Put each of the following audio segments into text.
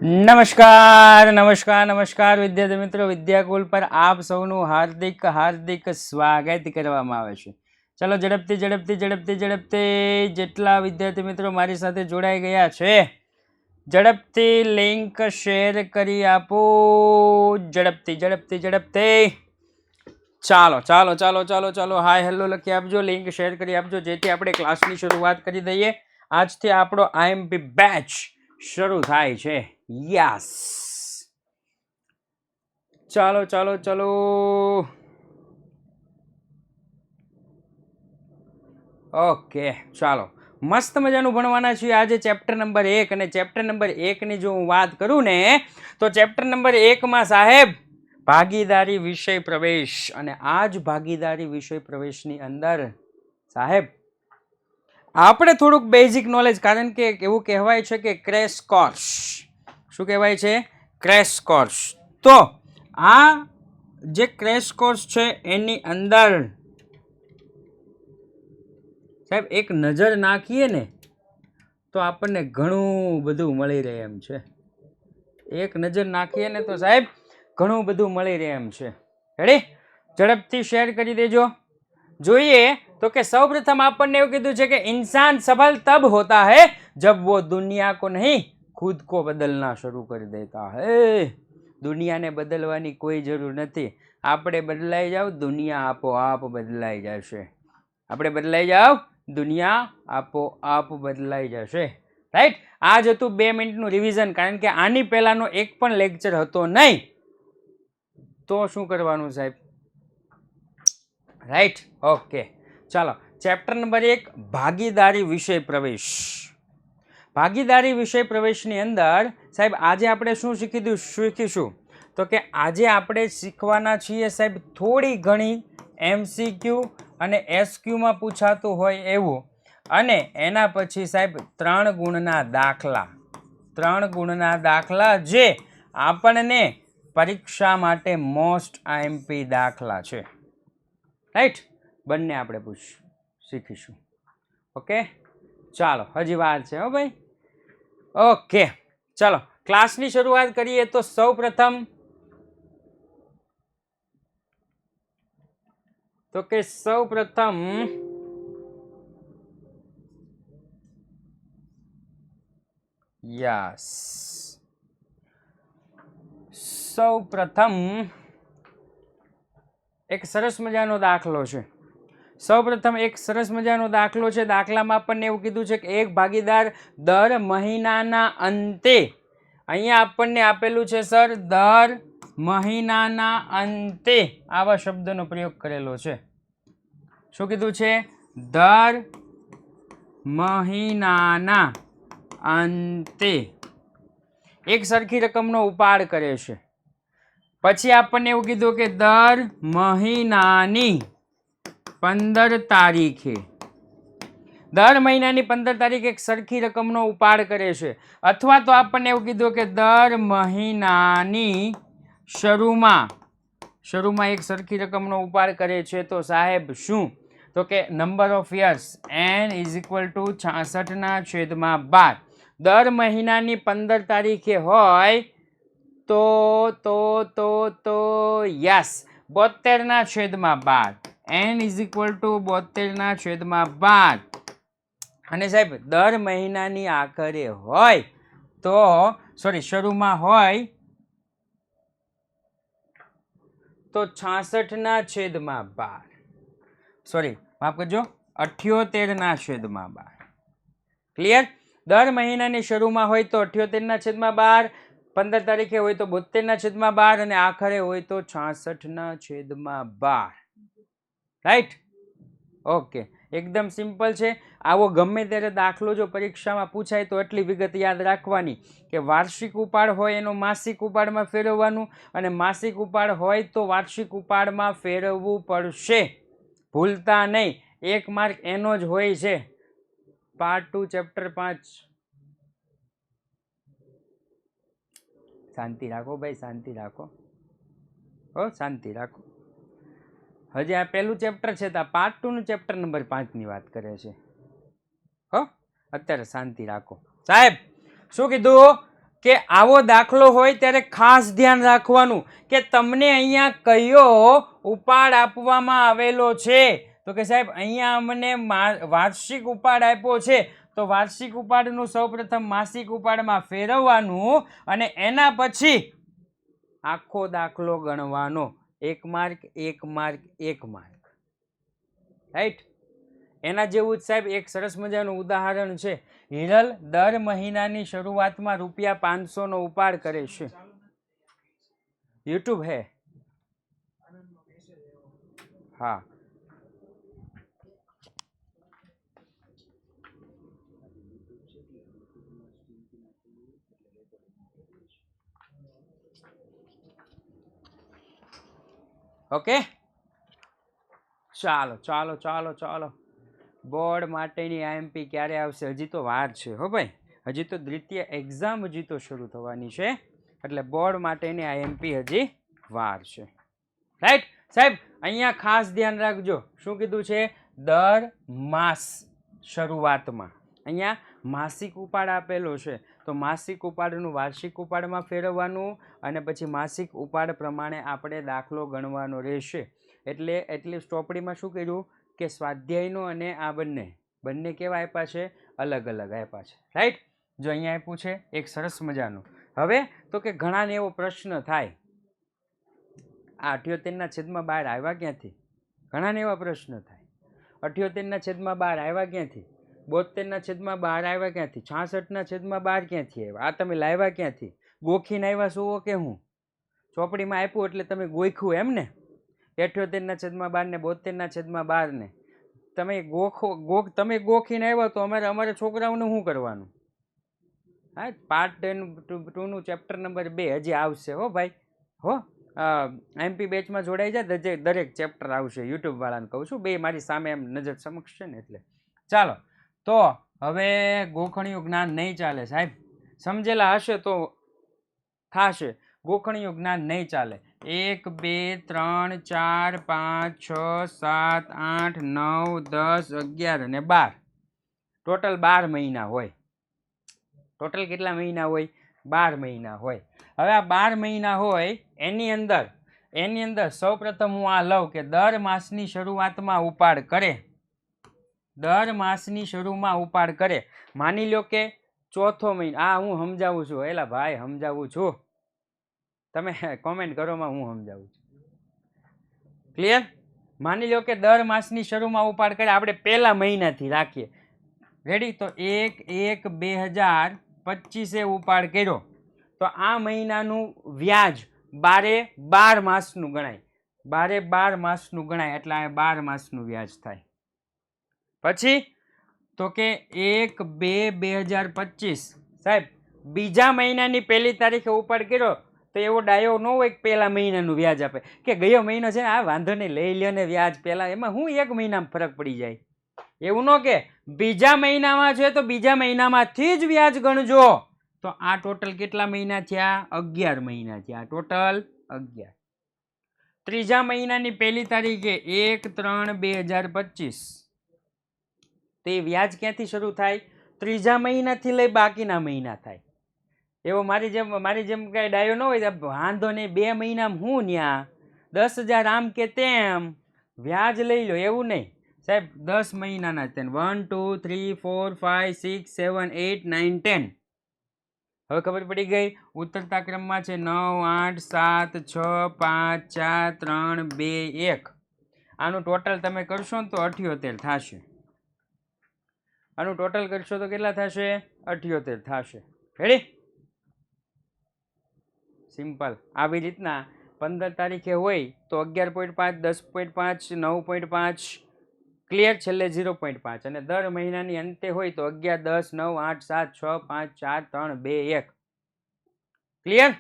નમસ્કાર નમસ્કાર નમસ્કાર વિદ્યાર્થી મિત્રો, વિદ્યાકુલ પર આપ સૌનું હાર્દિક હાર્દિક સ્વાગત કરવામાં આવે છે. ચલો ઝડપથી ઝડપથી ઝડપથી ઝડપથી જેટલા વિદ્યાર્થી મિત્રો મારી સાથે જોડાઈ ગયા છે ઝડપથી લિંક શેર કરી આપો. ઝડપથી ઝડપથી ઝડપથી ચાલો ચાલો ચાલો ચાલો ચાલો હાય હેલો લખી આપજો, લિંક શેર કરી આપજો, જેથી આપણે ક્લાસની શરૂઆત કરી દઈએ. આજથી આપણો આઈએમપી બેચ શરૂ થાય છે. યસ, ચાલો ચાલો ચાલો ઓકે, ચાલો મસ્ત મજાનું ભણવાના છીએ આજે ચેપ્ટર નંબર 1. અને ચેપ્ટર નંબર 1 ની જો હું વાત કરું ને તો ચેપ્ટર નંબર 1 માં સાહેબ ભાગીદારી વિષય પ્રવેશ, અને આ જ ભાગીદારી વિષય પ્રવેશની અંદર સાહેબ આપણે થોડુંક બેઝિક નોલેજ, કારણ કે એવું કહેવાય છે કે ક્રેશ કોર્સ, શું કહેવાય છે? Crash course. તો આ જે ક્રેશ કોર્સ છે એની અંદર સાહેબ એક નજર નાખીએ ને તો આપણને ઘણું બધું મળી રહે એમ છે. એક નજર નાખીએ ને તો સાહેબ ઘણું બધું મળી રહે એમ છે. રેડી? ઝડપથી શેર કરી દેજો. જોઈએ તો કે સૌપ્રથમ આપણને એવું કીધું છે કે इंसान सफल तब होता है जब वो दुनिया को नहीं खुद को बदलना शुरू कर देता है. દુનિયાને બદલવાની કોઈ જરૂર નથી. આપણે બદલાઈ જાવ, દુનિયા આપોઆપ બદલાઈ જશે. આપણે બદલાઈ જાવ, દુનિયા આપોઆપ બદલાઈ જશે. રાઈટ? આ જ હતું 2 મિનિટનું રિવિઝન, કારણ કે આની પહેલાનો એક પણ લેક્ચર હતો નહીં. તો શું કરવાનું સાહેબ? રાઈટ? ઓકે, ચાલો ચેપ્ટર નંબર 1 ભાગીદારી વિષય પ્રવેશ. ભાગીદારી વિષય પ્રવેશની અંદર સાહેબ આજે આપણે શું શીખીશું? તો કે આજે આપણે શીખવાના છીએ સાહેબ થોડી ઘણી MCQ અને SQમાં પૂછાતું હોય એવું, અને એના પછી સાહેબ 3 ગુણના દાખલા. 3 ગુણના દાખલા જે આપણને પરીક્ષા માટે મોસ્ટ આઈએમપી દાખલા છે. રાઈટ? બંને આપણે શીખીશું. ઓકે, ચાલો હજી વાર છે હો ભાઈ. ઓકે, ચાલો ક્લાસની શરૂઆત કરીએ તો સૌપ્રથમ યસ, સૌપ્રથમ એક સરસ મજાનો દાખલો છે. દાખલામાં આપણને એવું કીધું છે કે એક ભાગીદાર દર મહિનાના અંતે, અહીંયા આપણને આપેલું છે સર દર મહિનાના અંતે, આવા શબ્દનો પ્રયોગ કરેલો છે. શું કીધું છે? દર મહિનાના અંતે એક સરખી રકમનો ઉપાડ કરે છે. પછી આપણને એવું કીધું કે દર મહિનાની 15 તારીખે, દર મહિનાની 15 તારીખે એક સરખી રકમનો ઉપાડ કરે છે. અથવા તો આપણને એવું કીધું કે દર મહિનાની શરૂમાં એક સરખી રકમનો ઉપાડ કરે છે. તો સાહેબ શું? તો કે નંબર ઓફ યર્સ n = 66/12. દર મહિનાની 15 તારીખે હોય તો યસ 72/12. n = 72/12. અને સાહેબ દર મહિનાની આખરે હોય તો શરૂમાં હોય તો 66/12. માફ કરજો, 78/12. ક્લિયર? દર મહિનાની શરૂમાં હોય તો 78/12, 15 તારીખે હોય તો 72/12 અને આખરે હોય તો 66/12. રાઈટ? ઓકે, એકદમ સિમ્પલ છે. આવો ગમે ત્યારે દાખલો જો પરીક્ષામાં પૂછાય તો એટલી વિગત યાદ રાખવાની કે વાર્ષિક ઉપાડ હોય એનો માસિક ઉપાડમાં ફેરવવાનું, અને માસિક ઉપાડ હોય તો વાર્ષિક ઉપાડમાં ફેરવવું પડશે. ભૂલતા નહીં. 1 માર્ક એનો જ હોય છે. Part 2 chapter 5. શાંતિ રાખો ભાઈ, શાંતિ રાખો. શાંતિ રાખો. હજી આ પહેલું ચેપ્ટર છે તો પાર્ટ 2 નું ચેપ્ટર નંબર 5 ની વાત કરે છે. અત્યારે શાંતિ રાખો. સાહેબ શું કીધું? કે આવો દાખલો હોય ત્યારે ખાસ ધ્યાન રાખવાનું કે તમને અહીંયા કયો ઉપાડ આપવામાં આવેલો છે. તો કે સાહેબ અહીંયા અમને વાર્ષિક ઉપાડ આપ્યો છે, તો વાર્ષિક ઉપાડનું સૌપ્રથમ માસિક ઉપાડમાં ફેરવવાનું અને એના પછી આખો દાખલો ગણવાનો. 1 માર્ક 1 માર્ક 1 માર્ક. રાઈટ. એના જેવું જ સાહેબ એક સરસ મજાનું ઉદાહરણ છે. હિરલ દર મહિનાની શરૂઆતમાં ₹500 નો ઉપાડ કરે છે. યુટ્યુબ હે? હા. ઓકે, ચાલો ચાલો ચાલો ચાલો. બોર્ડ માટેની આઈએમપી ક્યારે આવશે? હજી તો વાર છે હો ભાઈ, હજી તો દ્વિતીય એક્ઝામ હજી તો શરૂ થવાની છે, એટલે બોર્ડ માટેની આઈએમપી હજી વાર છે. રાઈટ સાહેબ, અહીંયા ખાસ ધ્યાન રાખજો. શું કીધું છે? દર માસ શરૂઆતમાં અહીંયા માસિક ઉપાડ આપેલો છે, તો માસિક ઉપાડનું વાર્ષિક ઉપાડમાં ફેરવવાનું અને પછી માસિક ઉપાડ પ્રમાણે આપણે દાખલો ગણવાનો રહેશે. એટલે ચોપડીમાં શું કર્યું કે સ્વાધ્યાયનો અને આ બંને કેવા આપ્યા છે? અલગ અલગ આપ્યા છે. રાઈટ. જો અહીંયા આપ્યું છે એક સરસ મજાનું. હવે તો કે ઘણાને એવો પ્રશ્ન થાય, આ 78/12 આવ્યા ક્યાંથી? ઘણાને એવા પ્રશ્ન થાય, 78/12 આવ્યા ક્યાંથી? 72/12 આવ્યા ક્યાંથી? 66/12 ક્યાંથી આવ્યા? આ તમે લાવ્યા ક્યાંથી? ગોખીને આવ્યા શું કે હું? ચોપડીમાં આપ્યું એટલે તમે ગોખ્યું એમ ને? 78/12 ને 72/12 ને તમે ગોખીને આવ્યા તો અમારે છોકરાઓને શું કરવાનું? હા, પાર્ટ 2 નું ચેપ્ટર નંબર 2 હજી આવશે હો ભાઈ. હો, એમપી બેચમાં જોડાઈ જાય, દરેક ચેપ્ટર આવશે. યુટ્યુબ વાળાને કહું છું, બે મારી સામે એમ નજર સમક્ષ છે ને એટલે. ચાલો, તો હવે ગોખણિયું જ્ઞાન નહીં ચાલે સાહેબ. સમજેલા હશે તો થશે. ગોખણિયું જ્ઞાન નહીં ચાલે. 1 2 3 4 5 6 7 8 9 10 11 અને 12 ટોટલ 12 મહિના હોય. ટોટલ કેટલા મહિના હોય? 12 મહિના હોય. હવે આ 12 મહિના હોય એની અંદર સૌપ્રથમ હું આ લઉં કે દર માસની શરૂઆતમાં ઉપાડ કરે. દર માસની શરૂમાં ઉપાડ કરે. માની લો કે ચોથો મહિનો. આ હું સમજાવું છું. એલા ભાઈ સમજાવું છું, તમે કોમેન્ટ કરોમાં હું સમજાવું છું. ક્લિયર? માની લો કે દર માસની શરૂમાં ઉપાડ કરે. આપણે પહેલા મહિનાથી રાખીએ. રેડી? તો 1/1/2025 ઉપાડ કર્યો, તો આ મહિનાનું વ્યાજ 12 માસનું ગણાય. 12 માસનું ગણાય એટલે આ 12 માસનું વ્યાજ થાય. પછી તો કે 1/2/2025 સાહેબ બીજા મહિનાની પહેલી તારીખે ઉપાડ કર્યો તો એવો ડાયો ન હોય કે પહેલા મહિનાનું વ્યાજ આપે કે ગયો મહિનો છે ને, આ વાંધો નહીં લઈ લ્યો ને વ્યાજ પહેલા, એમાં હું એક મહિનામાં ફરક પડી જાય. એવું ન કે બીજા મહિનામાં છે તો બીજા મહિનામાંથી જ વ્યાજ ગણજો. તો આ ટોટલ કેટલા મહિના થયા? 11 મહિના થયા. ટોટલ 11. ત્રીજા મહિનાની પહેલી તારીખે 1/3/2025 તે વ્યાજ ક્યાંથી શરૂ થાય? ત્રીજા મહિનાથી લઈ બાકીના મહિના થાય. એવો મારી જેમ કઈ ડાયો ન હોય, વાંધો નહીં 2 મહિનામાં હું ન્યા 10,000 આમ કે તેમ વ્યાજ લઈ લો, એવું નહીં સાહેબ. 10 મહિનાના 1 2 3 4 5 6 7 8 9 10. હવે ખબર પડી ગઈ. ઉતરતા ક્રમમાં છે 9 8 7 6 5 4 3 2 1. આનું ટોટલ તમે કરશો ને તો 78 થશે. આનું ટોટલ કરશો તો કેટલા થશે? 78 થશે. રેડી? સિમ્પલ. આવી રીતના 15 તારીખે હોય તો 11.5 10.5 9.5 ક્લિયર, છેલ્લે 0.5. અને દર મહિનાની અંતે હોય તો 11 10 9 8 7 6 5 4 3 2 1 ક્લિયર.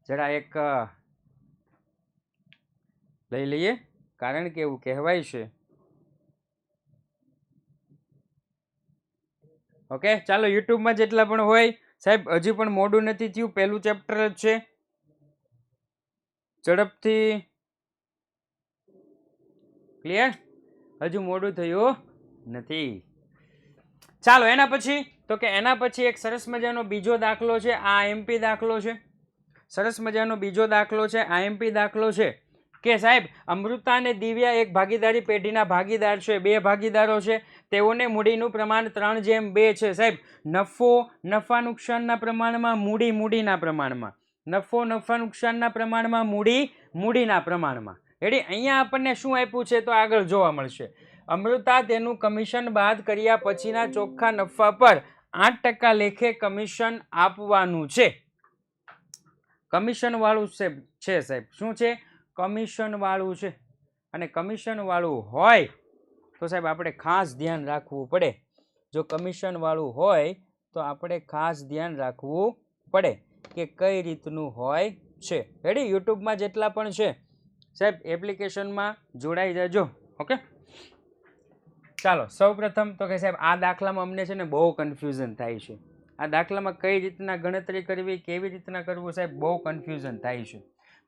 જરા એક લઈ લઈએ, કારણ કે એવું કહેવાય છે. ઓકે, ચાલો યુટ્યુબમાં જેટલા પણ હોય સાહેબ, હજી પણ મોડું નથી થયું, પહેલું ચેપ્ટર જ છે. ઝડપથી ક્લિયર, હજુ મોડું થયું નથી. ચાલો એના પછી તો કે એના પછી એક સરસ મજાનો બીજો દાખલો છે, આ આઈએમપી દાખલો છે. સરસ મજાનો બીજો દાખલો છે, આઈએમપી દાખલો છે કે સાહેબ અમૃતા અને દિવ્યા એક ભાગીદારી પેઢીના ભાગીદાર છે. બે ભાગીદારો છે, તેઓને મૂડીનું પ્રમાણ 3:2 છે. સાહેબ નફો નફા નુકસાનના પ્રમાણમાં, મૂડી મૂડીના પ્રમાણમાં, નફો નફા નુકસાનના પ્રમાણમાં, મૂડી મૂડીના પ્રમાણમાં. રેડી? અહીંયા આપણને શું આપ્યું છે તો આગળ જોવા મળશે. અમૃતા તેનું કમિશન બાદ કર્યા પછીના ચોખ્ખા નફા પર 8% લેખે કમિશન આપવાનું છે. કમિશન વાળું છે સાહેબ. શું છે? કમિશન વાળું છે. અને કમિશન વાળું હોય તો સાહેબ આપણે ખાસ ધ્યાન રાખવું પડે. જો કમિશન વાળું હોય તો આપણે ખાસ ધ્યાન રાખવું પડે કે કઈ રીતનું હોય છે. રેડી? યુટ્યુબમાં જેટલા પણ છે સાહેબ એપ્લિકેશનમાં જોડાઈ જજો. ઓકે, ચાલો સૌપ્રથમ તો કે સાહેબ આ દાખલામાં અમને છે ને બહુ કન્ફ્યુઝન થાય છે. આ દાખલામાં કઈ રીતના ગણતરી કરવી, કેવી રીતના કરવું સાહેબ બહુ કન્ફ્યુઝન થાય છે.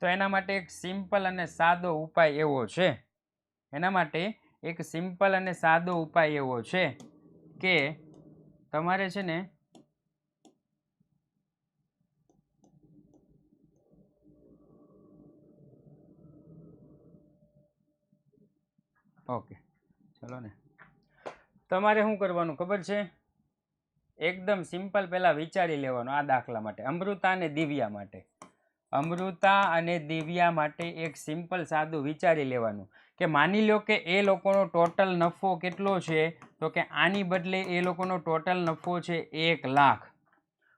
તો એના માટે એક સિમ્પલ અને સાદો ઉપાય એવો છે, એના માટે એક સિમ્પલ અને સાદો ઉપાય એવો છે કે તમારે છે ને ઓકે ચલો ને, તમારે શું કરવાનું ખબર છે? એકદમ સિમ્પલ પહેલા વિચારી લેવાનું આ દાખલા માટે, અમૃતા અને દિવ્યા માટે. અમૃતા અને દિવ્યા માટે એક સિમ્પલ સાદું વિચારી લેવાનું કે માની લો કે એ લોકોનો ટોટલ નફો કેટલો છે, તો કે આની બદલે એ લોકોનો ટોટલ નફો છે 1 લાખ.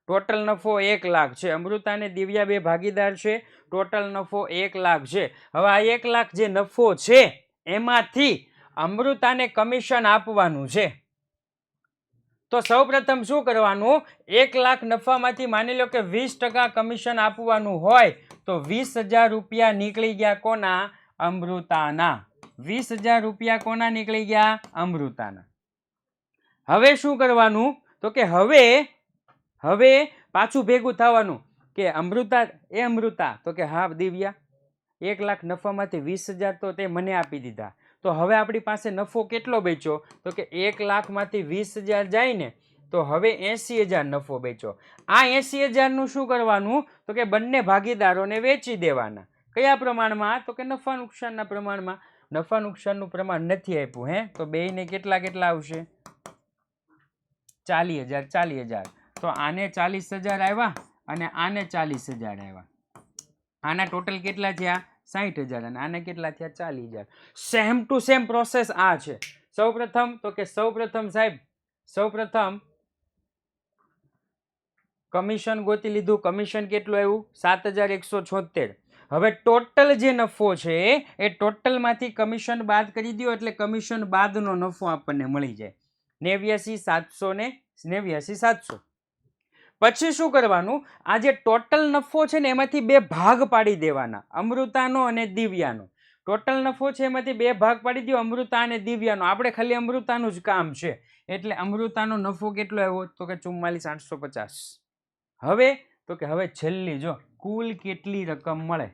ટોટલ નફો 1 લાખ છે. અમૃતા અને દિવ્યા બે ભાગીદાર છે, ટોટલ નફો 1 લાખ છે. હવે આ 1 લાખ જે નફો છે એમાંથી અમૃતાને કમિશન આપવાનું છે. તો સૌપ્રથમ શું કરવાનું? 1 લાખ નફામાંથી માની લો કે 20% કમિશન આપવાનું હોય તો 20,000 રૂપિયા નીકળી ગયા કોના? અમૃતાના. 20,000 રૂપિયા કોના નીકળી ગયા? અમૃતાના. હવે શું કરવાનું? તો કે હવે પાછું ભેગું થવાનું કે અમૃતા તો કે હા દિવ્યા, 1 લાખ નફામાંથી 20,000 તો તે મને આપી દીધા. તો હવે આપણી પાસે નફો કેટલો બચ્યો? તો કે 1 લાખમાંથી 20,000 જાય ને તો હવે 80,000 નફો બચ્યો. આ 80,000 નું શું કરવાનું? તો કે બંને ભાગીદારોને વેચી દેવાના. કયા પ્રમાણમાં? તો કે નફા નુકસાનના પ્રમાણમાં. નફા નુકસાનનું પ્રમાણ નથી આપ્યું હે, તો બેયને કેટલા આવશે? 40,000. તો આને 40,000 આવ્યા અને આને 40,000 આવ્યા. આના ટોટલ કેટલા થયા? 60,000 અને આને કેટલા થયા? 40,000. સેમ ટુ સેમ પ્રોસેસ આ છે. સૌપ્રથમ તો કે સૌપ્રથમ કમિશન ગોતી લીધું. કમિશન કેટલું આવ્યું? 7,176. હવે ટોટલ જે નફો છે એ ટોટલમાંથી કમિશન બાદ કરી દો એટલે કમિશન બાદનો નફો આપણને મળી જાય 89,700 ને 89,700. પછી શું કરવાનું? આ જે ટોટલ નફો છે ને એમાંથી બે ભાગ પાડી દેવાના, અમૃતાનો અને દિવ્યાનો. ટોટલ નફો છે એમાંથી બે ભાગ પાડી દો, અમૃતા અને દિવ્યાનો. આપણે ખાલી અમૃતાનું જ કામ છે એટલે અમૃતાનો નફો કેટલો આવ્યો? તો કે 44,850. હવે છેલ્લી જો કુલ કેટલી રકમ મળે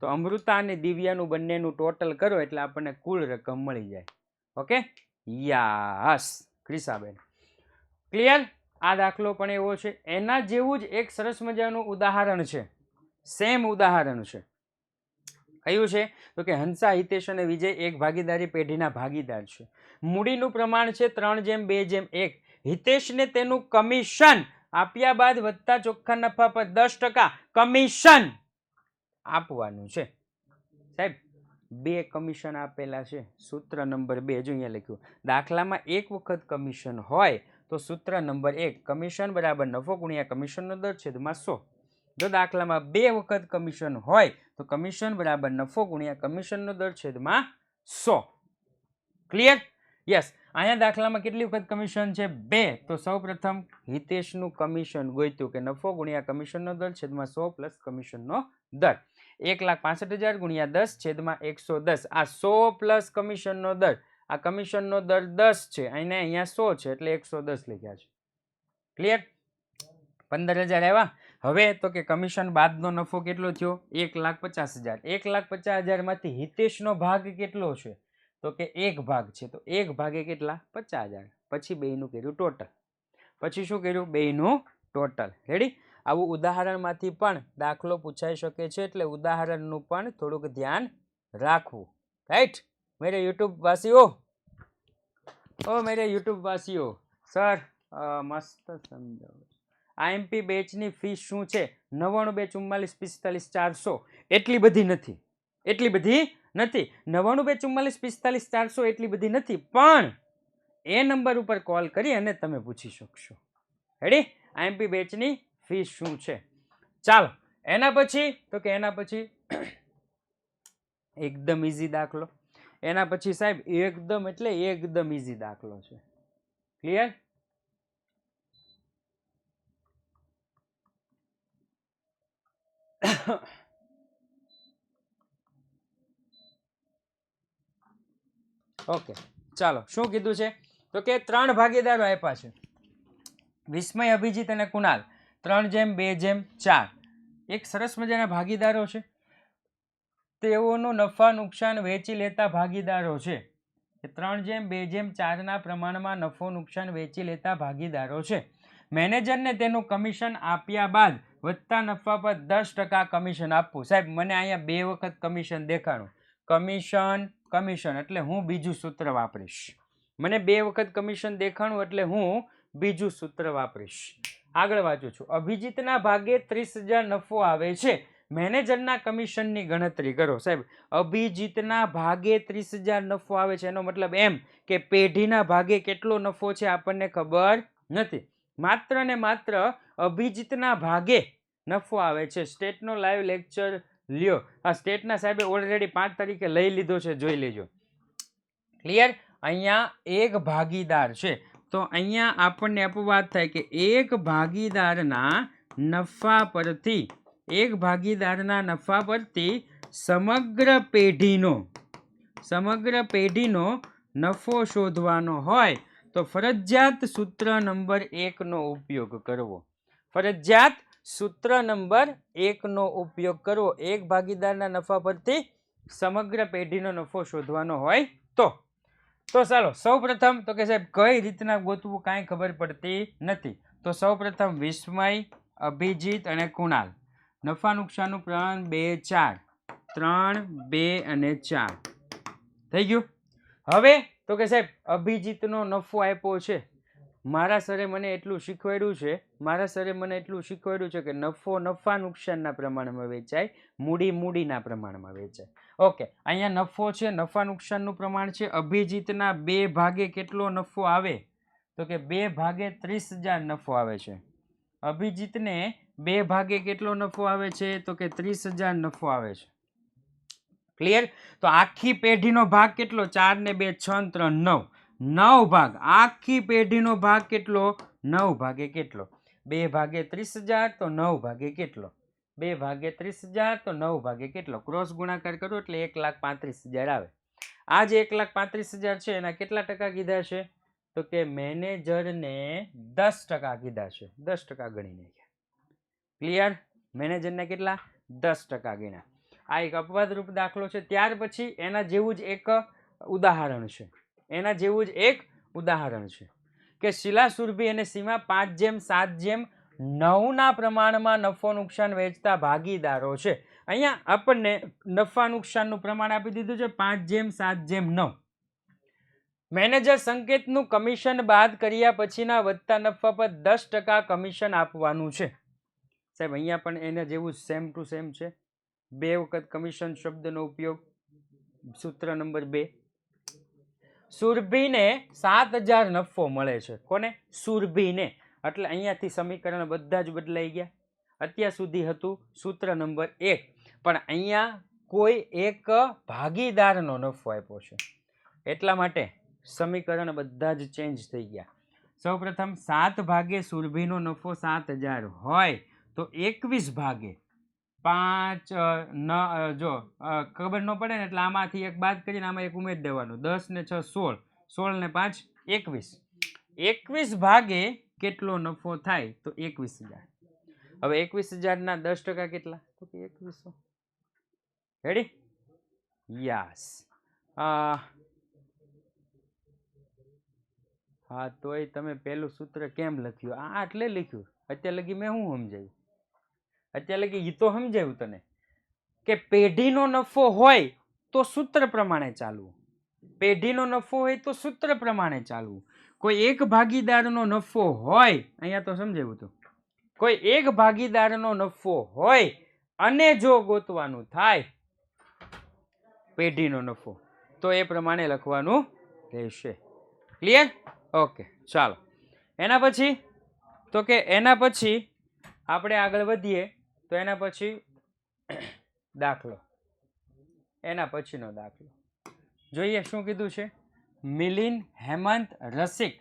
તો અમૃતા અને દિવ્યાનું બંનેનું ટોટલ કરો એટલે આપણને કુલ રકમ મળી જાય. ઓકે, યસ ક્રિસાબેન, ક્લિયર? આ દાખલો પણ એવો છે. એના જેવું જ એક સરસ મજાનું ઉદાહરણ છે, સેમ ઉદાહરણ છે. કયું છે? તો કે હંસા, હિતેશ અને વિજય એક ભાગીદારી પેઢીના ભાગીદાર છે. મૂડીનું પ્રમાણ છે 3:2:1. હિતેશને તેનું કમિશન આપ્યા બાદ વધતા ચોખ્ખા નફા પર 10% કમિશન આપવાનું છે. સાહેબ બે કમિશન આપેલા છે. સૂત્ર નંબર 2 જો અહીંયા લખ્યું. દાખલામાં એક વખત કમિશન હોય તો સૂત્ર નંબર 1 કમિશન બરાબર નફો ગુણ્યા કમિશનનો દર છેદમાં 100. જો દાખલામાં બે વખત કમિશન હોય તો કમિશન બરાબર નફો ગુણ્યા કમિશનનો દર છેદમાં 100. ક્લિયર? યસ. અહીંયા દાખલામાં કેટલી વખત કમિશન છે? 2. તો સૌપ્રથમ હિતેશનું કમિશન ગોત્યું કે નફો ગુણ્યા કમિશનનો દર છેદમાં 100 પ્લસ કમિશનનો દર 1,65,000 ગુણ્યા 10 છેદમાં 110. આ 100 પ્લસ કમિશનનો દર, આ કમિશનનો દર 10 છે અને અહીંયા 100 છે એટલે 110 લખ્યા છે. ક્લિયર? 15,000 આવ્યા. હવે તો કે કમિશન બાદનો નફો કેટલો થયો? 1,50,000. 1,50,000 માંથી હિતેશનો ભાગ કેટલો છે? તો કે 1 ભાગ છે, તો 1 ભાગે કેટલા? 50,000. પછી બેયનું કર્યું ટોટલ. પછી શું કર્યું બેયનું ટોટલ. રેડી? આવું ઉદાહરણમાંથી પણ દાખલો પૂછાઈ શકે છે, એટલે ઉદાહરણનું પણ થોડુંક ધ્યાન રાખવું. રાઈટ મેરે યુટ્યુબ વાસીઓ, ઓ મેરે યુટ્યુબ વાસીઓ, સર મસ્ત સમજાવો. આઈએમપી બેચની ફીસ શું છે? 99 2 44 45 400. એટલી બધી નથી, એટલી બધી નથી. 99 2 44 45 400 એટલી બધી નથી, પણ એ નંબર ઉપર કોલ કરી અને તમે પૂછી શકશો. રેડી? આઈએમપી બેચની ફીસ શું છે? ચાલો એના પછી તો કે એના પછી એકદમ ઈઝી દાખલો. એના પછી સાહેબ એકદમ એટલે એકદમ ઈઝી દાખલો છે. ક્લિયર? ઓકે ચાલો શું કીધું છે? તો કે 3 ભાગીદારો આપ્યા છે, વિસ્મય, અભિજીત અને કુણાલ. 3:2:4. એક સરસ મજાના ભાગીદારો છે, તેઓનું નફા નુકસાન વેચી લેતા ભાગીદારો છે. 3:2:4 ના પ્રમાણમાં નફો નુકસાન વેચી લેતા ભાગીદારો છે. મેનેજરને તેનું કમિશન આપ્યા બાદ વધતા નફા પર 10% કમિશન આપવું. સાહેબ મને અહીંયા 2 વખત કમિશન દેખાણું. કમિશન કમિશન એટલે હું બીજું સૂત્ર વાપરીશ. મને 2 વખત કમિશન દેખાણું એટલે હું બીજું સૂત્ર વાપરીશ. આગળ વાંચું છું. અભિજીતના ભાગે 30,000 નફો આવે છે. મેનેજરના કમિશનની ગણતરી કરો. સાહેબ અભિજીતના ભાગે 30,000 નફો આવે છે, એનો મતલબ એમ કે પેઢીના ભાગે કેટલો નફો છે આપણને ખબર નથી. માત્ર ને માત્ર અભિજીતના ભાગે નફો આવે છે. સ્ટેટનો લાઈવ લેક્ચર લ્યો. આ સ્ટેટના સાહેબે ઓલરેડી 5 તારીખે લઈ લીધો છે, જોઈ લેજો. ક્લિયર? અહીંયા એક ભાગીદાર છે, તો અહીંયા આપણને અપવાદ થાય કે એક ભાગીદારના નફા પરથી સમગ્ર પેઢીનો નફો શોધવાનો હોય તો ફરજિયાત સૂત્ર નંબર 1 નો ઉપયોગ કરવો. ફરજિયાત સૂત્ર નંબર 1 નો ઉપયોગ કરવો. એક ભાગીદારના નફા પરથી સમગ્ર પેઢીનો નફો શોધવાનો હોય તો ચાલો સૌપ્રથમ તો કે સાહેબ કઈ રીતના ગોતવું કાંઈ ખબર પડતી નથી. તો સૌપ્રથમ વિસ્મય, અભિજીત અને કુણાલ. નફા નુકસાનનું પ્રમાણ 2 4. 3 2 અને 4 થઈ ગયું. હવે તો કે સાહેબ અભિજીતનો નફો આપ્યો છે. મારા સરે મને એટલું શીખવાડ્યું છે કે નફો નફા નુકસાનના પ્રમાણમાં વેચાય, મૂડી મૂડીના પ્રમાણમાં વેચાય. ઓકે અહીંયા નફો છે, નફા નુકસાનનું પ્રમાણ છે. અભિજીતના 2 ભાગે કેટલો નફો આવે? તો કે 2 ભાગે 30,000 નફો આવે છે. અભિજીતને 2 ભાગે કેટલો નફો આવે છે? તો કે 30,000 નફો આવે છે. ક્લિયર? તો આખી પેઢીનો ભાગ કેટલો? 4 ને 2 6 3 9. 9 ભાગ. આખી પેઢીનો ભાગ કેટલો? 9 ભાગે કેટલો? 2 ભાગે 30,000 તો 9 ભાગે કેટલો? 2 ભાગે 30,000 તો 9 ભાગે કેટલો? ક્રોસ ગુણાકાર કરો એટલે 1,35,000 આવે. આ જે 1,35,000 છે એના કેટલા ટકા કીધા છે? તો કે મેનેજરને 10% કીધા છે. 10% ગણી નાખ્યા. ક્લિયર? મેનેજરને કેટલા? 10% ગણ્યા. આ એક અપવાદરૂપ દાખલો છે. ત્યાર પછી એના જેવું જ એક ઉદાહરણ છે કે શીલા, સુરભી અને સીમા 5:7:9 ના પ્રમાણમાં નફો નુકસાન વેચતા ભાગીદારો છે. અહીંયા આપણને નફા નુકસાનનું પ્રમાણ આપી દીધું છે 5:7:9. મેનેજર સંકેતનું કમિશન બાદ કર્યા પછીના વધતા નફા પર 10% કમિશન આપવાનું છે. સાહેબ અહીંયા પણ એના જેવું સેમ ટુ સેમ છે. 2 વખત કમિશન શબ્દનો ઉપયોગ. સૂત્ર નંબર 2. સુરભીને 7,000 નફો મળે છે. કોને? સુરભીને. એટલે અહીંયાથી સમીકરણ બધા જ બદલાઈ ગયા. અત્યાર સુધી હતું સૂત્ર નંબર 1, પણ અહીંયા કોઈ એક ભાગીદારનો નફો આપ્યો છે, એટલા માટે સમીકરણ બધા જ ચેન્જ થઈ ગયા. સૌપ્રથમ 7 ભાગે સુરભીનો નફો 7,000 હોય તો 21 ભાગે 5 જો ખબર ન પડે ને એટલે આમાંથી એક બાદ કરીને આમાં એક ઉમેરી દેવાનું. 10 ને 6 16, 16 ને 5 21. 21 ભાગે કેટલો નફો થાય? તો 21,000. હવે 21,000 ના 10% કેટલા? તો કે 2100. રેડી? યસ. હા તોય તમે પેલું સૂત્ર કેમ લખ્યું? આ એટલે લખ્યું. અત્યારે લગી મેં શું સમજાયું? અત્યારે લગી ઈ તો સમજાયું તને કે પેઢીનો નફો હોય તો સૂત્ર પ્રમાણે ચાલવું. પેઢીનો નફો હોય તો સૂત્ર પ્રમાણે ચાલવું. કોઈ એક ભાગીદારનો નફો હોય, અહીંયા તો સમજાવ્યું હતું, કોઈ એક ભાગીદારનો નફો હોય અને જો ગોતવાનું થાય પેઢીનો નફો તો એ પ્રમાણે લખવાનું રહેશે. ક્લિયર? ઓકે, ચાલો. એના પછી તો કે એના પછી આપણે આગળ વધીએ તો એના પછી દાખલો, એના પછીનો દાખલો જોઈએ. શું કીધું છે? મિલિંદ, હેમંત, રસિક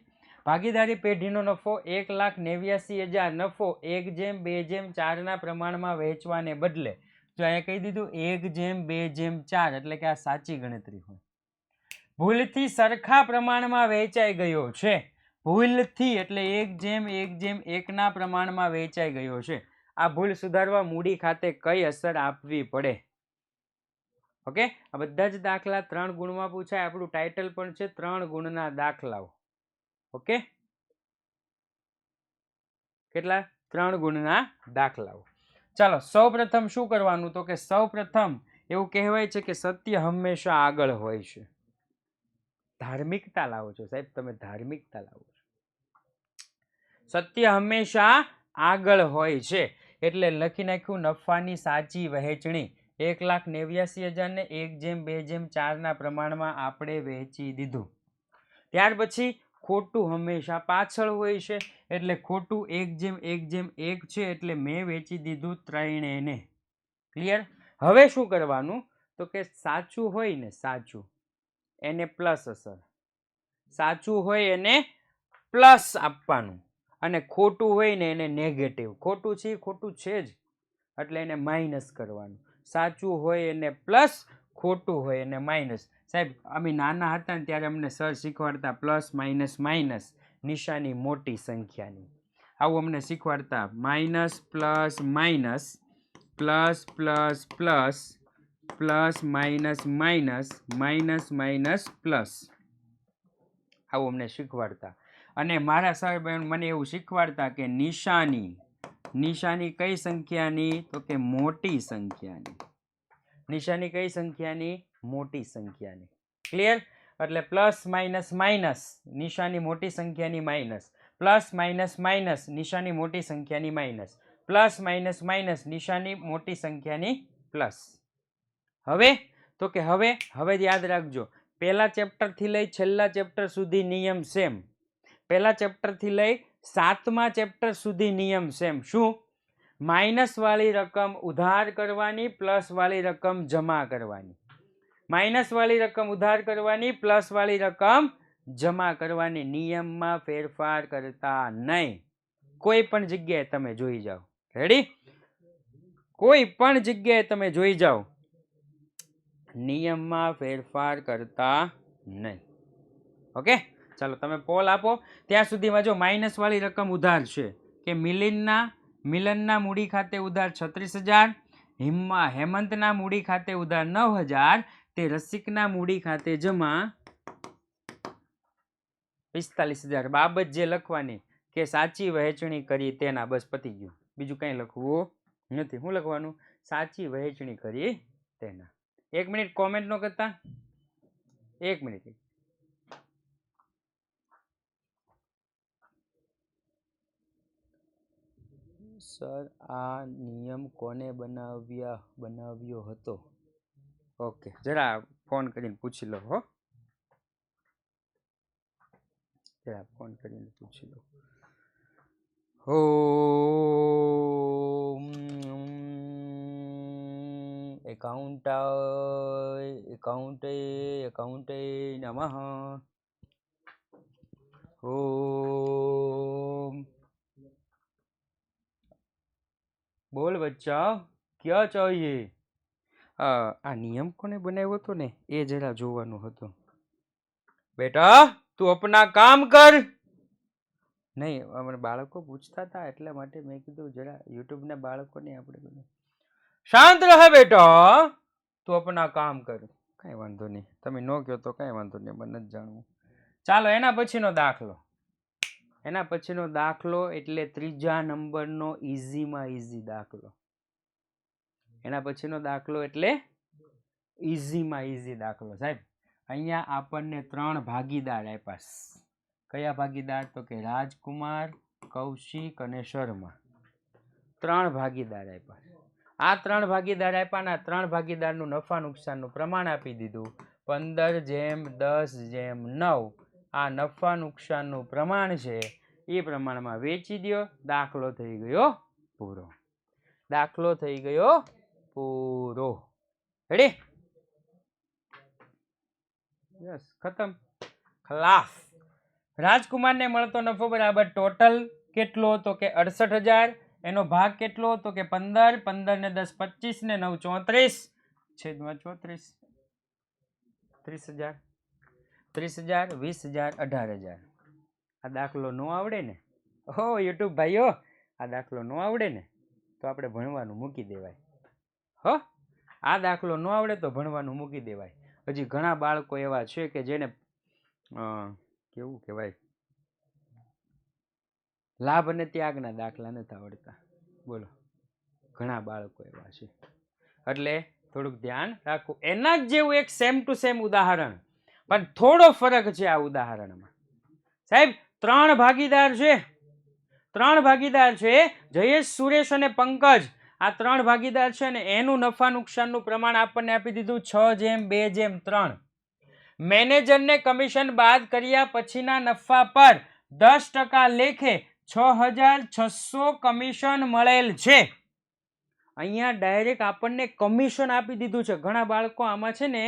ભાગીદારી પેઢીનો નફો 1,89,000 નફો 1:2:4 ના પ્રમાણમાં વહેંચવાને બદલે, જો અહીંયા કહી દીધું 1:2:4 એટલે કે આ સાચી ગણતરી હોય. ભૂલથી સરખા પ્રમાણમાં વહેંચાઈ ગયો છે. ભૂલથી એટલે 1:1:1 ના પ્રમાણમાં વહેંચાઈ ગયો છે. આ ભૂલ સુધારવા મૂડી ખાતે કઈ અસર આપવી પડે? ઓકે, આ બધા જ દાખલા 3 ગુણમાં પૂછાય. આપણું ટાઇટલ પણ છે 3 ગુણના દાખલાઓ. ઓકે, કેટલા? 3 ગુણના દાખલાઓ. ચાલો, સૌપ્રથમ શું કરવાનું? તો કે સૌપ્રથમ એવું કહેવાય છે કે સત્ય હંમેશા આગળ હોય છે. ધાર્મિકતા લાવો છો સાહેબ, તમે ધાર્મિકતા લાવો છો. સત્ય હંમેશા આગળ હોય છે એટલે લખી નાખ્યું નફાની સાચી વહેંચણી 1,89,000 ને 1:2:4 ના પ્રમાણમાં આપણે વહેંચી દીધું. ત્યાર પછી ખોટું હંમેશા પાછળ હોય છે એટલે ખોટું 1:1:1 છે એટલે મેં વેચી દીધું 3 ને. ક્લિયર? હવે શું કરવાનું? તો કે સાચું હોય ને, સાચું એને પ્લસ અસર, સાચું હોય એને પ્લસ આપવાનું અને ખોટું હોય ને એને નેગેટિવ. ખોટું છે ખોટું છે જ એટલે એને માઇનસ કરવાનું. સાચું હોય એને પ્લસ, ખોટું હોય એને માઇનસ. સાહેબ અમે નાના હતા ને ત્યારે અમને સર શીખવાડતા પ્લસ માઇનસ માઇનસ નિશાની મોટી સંખ્યાની, આવું અમને શીખવાડતા. Minus plus minus, plus plus plus, plus minus minus, minus minus plus, આવું અમને શીખવાડતા. અને મારા સાહેબ મને એવું શીખવાડતા કે નિશાની, નિશાની કઈ સંખ્યાની? તો કે મોટી સંખ્યાની. નિશાની કઈ સંખ્યાની? મોટી સંખ્યાની. ક્લિયર? એટલે પ્લસ માઇનસ માઇનસ નિશાની મોટી સંખ્યાની માઇનસ, પ્લસ માઇનસ માઇનસ નિશાની મોટી સંખ્યાની માઇનસ, પ્લસ માઇનસ માઇનસ નિશાની મોટી સંખ્યાની પ્લસ. હવે તો કે હવે યાદ રાખજો, પહેલા ચેપ્ટર થી લઈ છેલ્લા ચેપ્ટર સુધી નિયમ સેમ. પહેલા ચેપ્ટર થી લઈ 7મા ચેપ્ટર સુધી નિયમ સેમ. શું? માઇનસ વાળી રકમ ઉધાર કરવાની, પ્લસ વાળી રકમ જમા કરવાની. માઇનસ વાળી રકમ ઉધાર કરવાની, પ્લસ વાળી રકમ જમા કરવાની. નિયમમાં ફેરફાર કરતા નહીં. કોઈ પણ જગ્યાએ તમે જોઈ જાઓ. રેડી? કોઈ પણ જગ્યાએ તમે જોઈ જાઓ, નિયમમાં ફેરફાર કરતા નહીં. ઓકે, ચાલો તમે પોલ આપો. ત્યાં સુધીમાં જો માઇનસ વાળી રકમ ઉધાર છે કે મિલનના મૂડી ખાતે ઉધાર 36,000, હેમંતના મૂડી ખાતે ઉધાર 9,000, તે રસિકના મૂડી ખાતે જમા 45,000. બાબત જે લખવાની કે સાચી વહેંચણી કરી તેના, બસ પતી ગયું. બીજું કઈ લખવું નથી. શું લખવાનું? સાચી વહેંચણી કરી તેના. 1 મિનિટ કોમેન્ટ નો કરતા, 1 મિનિટ. સર આ નિયમ કોને બનાવ્યો હતો? ઓકે, જરા ફોન કરીને પૂછી લો. જરા ફોન કરીને પૂછી લો. એકાઉન્ટ નમઃ. ઓમ. બોલ બચ્ચા, ક્યાં ચાહીએ? આ નિયમ કોને બનાવ્યો હતો ને એ જરા જોવાનું હતું. બેટા તું અપના કામ કર. નહીં, અમારે બાળકો પૂછતા હતા એટલા માટે મેં કીધું જરા યુટ્યુબ ના બાળકોને આપણે શાંત રહે. બેટા તું અપના કામ કર. કઈ વાંધો નહીં, તમે ન કહો તો કઈ વાંધો નહીં, મને નથી જાણવું. ચાલો એના પછીનો દાખલો. એના પછીનો દાખલો એટલે ત્રીજા નંબરનો ઈઝીમાં ઈઝી દાખલો. એના પછીનો દાખલો એટલે ઈઝીમાં ઈઝી દાખલો. સાહેબ અહીંયા આપણને 3 ભાગીદાર આપ્યા. કયા ભાગીદાર? તો કે રાજકુમાર, કૌશિક અને શર્મા. 3 ભાગીદાર આપ્યા. આ 3 ભાગીદાર આપ્યાના 3 ભાગીદારનું નફા નુકસાનનું પ્રમાણ આપી દીધું 15:10:9. આ નફા નુકસાનનું પ્રમાણ છે એ પ્રમાણમાં વેચી દો. દાખલો થઈ ગયો પૂરો. દાખલો થઈ ગયો પૂરો. રેડી? યસ, ખતમ, ખલાસ. રાજકુમારને મળતો નફો બરાબર ટોટલ કેટલો? તો કે 68,000. એનો ભાગ કેટલો? તો કે 15. 15 ને 10 25 ને 9 34. છેદમાં 34. 30,000. 30,000, 20,000, 18,000. આ દાખલો ન આવડે ને, ઓહો યુટ્યુબ ભાઈઓ, આ દાખલો ન આવડે ને તો આપણે ભણવાનું મૂકી દેવાય. હો, આ દાખલો ન આવડે તો ભણવાનું મૂકી દેવાય. હજી ઘણા બાળકો એવા છે કે જેને કેવું કહેવાય, લાભ અને ત્યાગના દાખલા નથી આવડતા. બોલો, ઘણા બાળકો એવા છે. એટલે થોડુંક ધ્યાન રાખવું. એના જ જેવું એક સેમ ટુ સેમ ઉદાહરણ, પણ થોડો ફરક છે આ ઉદાહરણમાં. સાહેબ 3 ભાગીદાર છે. 3 ભાગીદાર છે. જયેશ, સુરેશ અને પંકજ. આ 3 ભાગીદાર છે ને એનું નફા નુકસાનનું પ્રમાણ આપણને આપી દીધું 6:2:3. મેનેજરને કમિશન બાદ કર્યા પછીના નફા પર 10% લેખે 6,600 કમિશન મળેલ છે. અહીંયા ડાયરેક્ટ આપણને કમિશન આપી દીધું છે. ઘણા બાળકો આમાં છે ને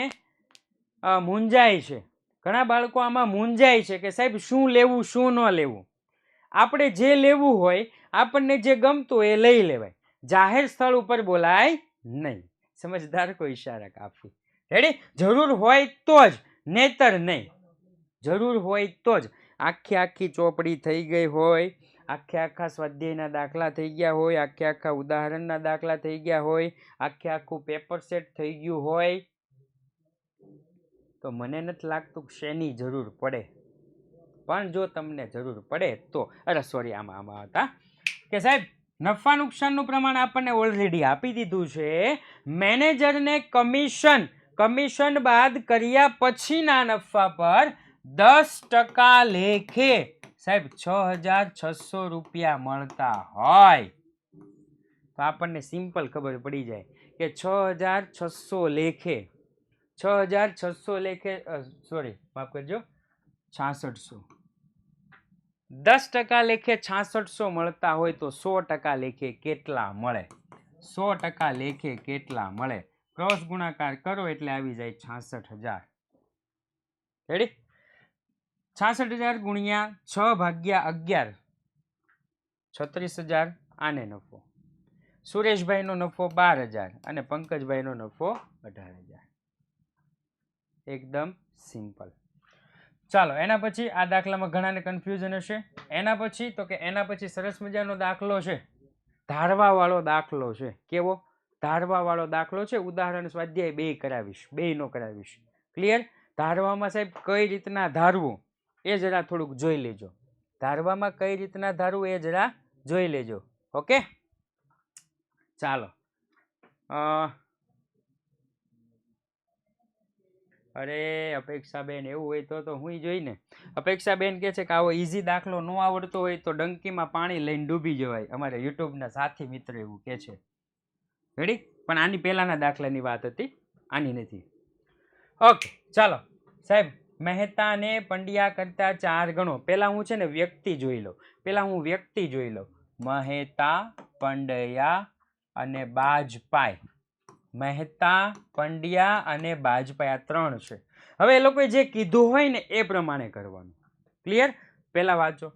મૂંઝાય છે. ઘણા બાળકો આમાં મૂંઝાય છે કે સાહેબ શું લેવું શું ન લેવું. આપણે જે લેવું હોય, આપણને જે ગમતું હોય એ લઈ લેવાય. જાહેર સ્થળ ઉપર બોલાય નહીં. સમજદાર કોઈ ઈશારા કાફી. રેડી? જરૂર હોય તો જ, નહીતર નહીં. જરૂર હોય તો જ. આખી ચોપડી થઈ ગઈ હોય, આખા સ્વાધ્યાયના દાખલા થઈ ગયા હોય, આખા ઉદાહરણના દાખલા થઈ ગયા હોય, આખું પેપર સેટ થઈ ગયું હોય, તો મને નથી લાગતું કે શેની જરૂર પડે. પણ જો તમને જરૂર પડે તો, આમાં હતા કે સાહેબ નફા નુકસાનનું પ્રમાણ આપણને ઓલરેડી આપી દીધું છે. મેનેજરને કમિશન બાદ કર્યા પછીના નફા પર 10% લેખે સાહેબ 6,600 રૂપિયા મળતા હોય તો આપણને સિમ્પલ ખબર પડી જાય કે 6,600 લેખે 6,600 લેખે માફ કરજો 6600. 10% લેખે 6600 મળતા હોય તો 100% લેખે કેટલા મળે? 100% લેખે કેટલા મળે? ક્રોસ ગુણાકાર કરો એટલે આવી જાય 66,000. રેડી? 66,000 ગુણ્યા 6/11 36,000. આને નફો. સુરેશભાઈનો નફો 12,000 અને પંકજભાઈનો નફો 18,000. એકદમ સિમ્પલ. ચાલો, એના પછી આ દાખલામાં ઘણાને કન્ફ્યુઝન હશે. એના પછી સરસ મજાનો દાખલો છે, ધારવાવાળો દાખલો છે. કેવો? ધારવાવાળો દાખલો છે. ઉદાહરણ સ્વાધ્યાય 2 કરાવીશ, 2 નો કરાવીશ. ક્લિયર? ધારવામાં સાહેબ કઈ રીતના ધારવું એ જરા થોડુંક જોઈ લેજો. ધારવામાં કઈ રીતના ધારવું એ જરા જોઈ લેજો. ઓકે, ચાલો. અરે અપેક્ષાબેન, એવું હોય તો હું જોઈને. અપેક્ષાબેન કહે છે કે આવો ઈઝી દાખલો ન આવડતો હોય તો ડંકીમાં પાણી લઈને ડૂબી જવાય. અમારા યુટ્યુબના સાથી મિત્ર એવું કહે છે. રેડી? પણ આની પહેલાના દાખલાની વાત હતી, આની નથી. ઓકે, ચાલો સાહેબ. મહેતાને પંડ્યા કરતા 4 ગણો. પહેલા હું છે ને વ્યક્તિ જોઈ લઉં. મહેતા, પંડ્યા અને બાજપાઈ. મહેતા, પંડ્યા અને બાજપાઈ, આ 3 છે. હવે એ લોકોએ જે કીધું હોય ને એ પ્રમાણે કરવાનું. ક્લિયર? પહેલા વાંચો.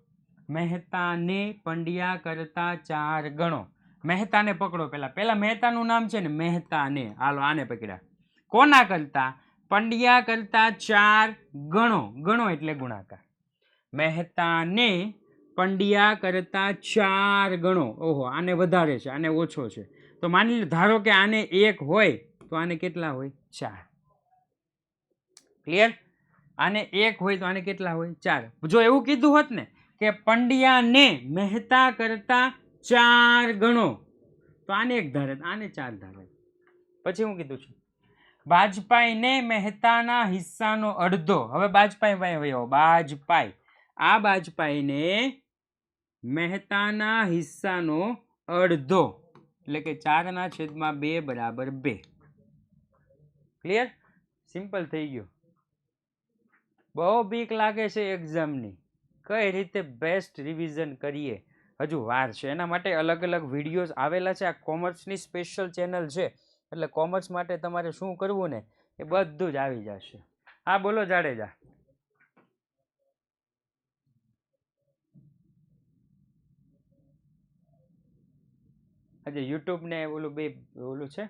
મહેતાને પંડ્યા કરતા 4 ગણો. મહેતાને પકડો. પહેલા મહેતાનું નામ છે ને મહેતાને. હાલો, આને પકડ્યા. કોના કરતા? પંડ્યા કરતા 4 ગણો. ગણો એટલે ગુણાકાર. મહેતાને પંડ્યા કરતા 4 ગણો. ઓહો, આને વધારે છે, આને ઓછો છે. તો માની લો, ધારો કે આને 1 હોય તો આને કેટલા હોય? 4. ક્લિયર? આને 1 હોય તો આને કેટલા હોય? 4. જો એવું કીધું હોત ને કે પંડ્યાને મહેતા કરતા 4 ગણો, તો આને એક ધારે, આને 4 ધારે. પછી હું કીધું છું બાજપાઈને મહેતાના હિસ્સાનો અડધો. હવે બાજપાઈ પાસે વયો, બાજપાઈ, આ બાજપાઈને મહેતાના હિસ્સાનો અડધો એટલે કે 4/2 બરાબર 2. ક્લિયર? સિમ્પલ થઈ ગયું. બહુ બીક લાગે છે એક્ઝામની, કઈ રીતે બેસ્ટ રિવિઝન કરીએ, હજુ વાર છે. એના માટે અલગ અલગ વિડીયોઝ આવેલા છે. આ કોમર્સની સ્પેશિયલ ચેનલ છે, એટલે કોમર્સ માટે તમારે શું કરવું ને એ બધું જ આવી જશે. હા બોલો જાડેજા. આજે યુટ્યુબ ને ઓલું બે ઓલું છે,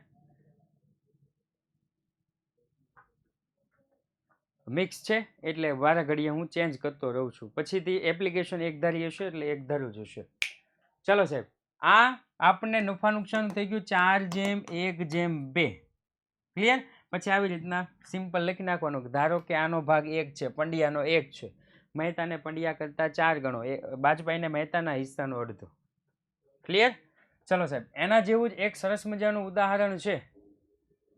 મિક્સ છે, એટલે વારે ઘડીએ હું ચેન્જ કરતો રહું છું. પછીથી એપ્લિકેશન એકધારી હશે એટલે એકધારું જ હશે. ચલો સાહેબ, આ આપણને નફા નુકસાન થઈ ગયું 4/1/2. ક્લિયર? પછી આવી રીતના સિમ્પલ લખી નાખવાનું કે ધારો કે આનો ભાગ 1 છે, પંડ્યાનો 1 છે, મહેતાને પંડ્યા કરતા 4 ગણો, બાજપાઈને મહેતાના હિસ્સાનો અડધો. ક્લિયર? ચલો સાહેબ, એના જેવું જ એક સરસ મજાનું ઉદાહરણ છે.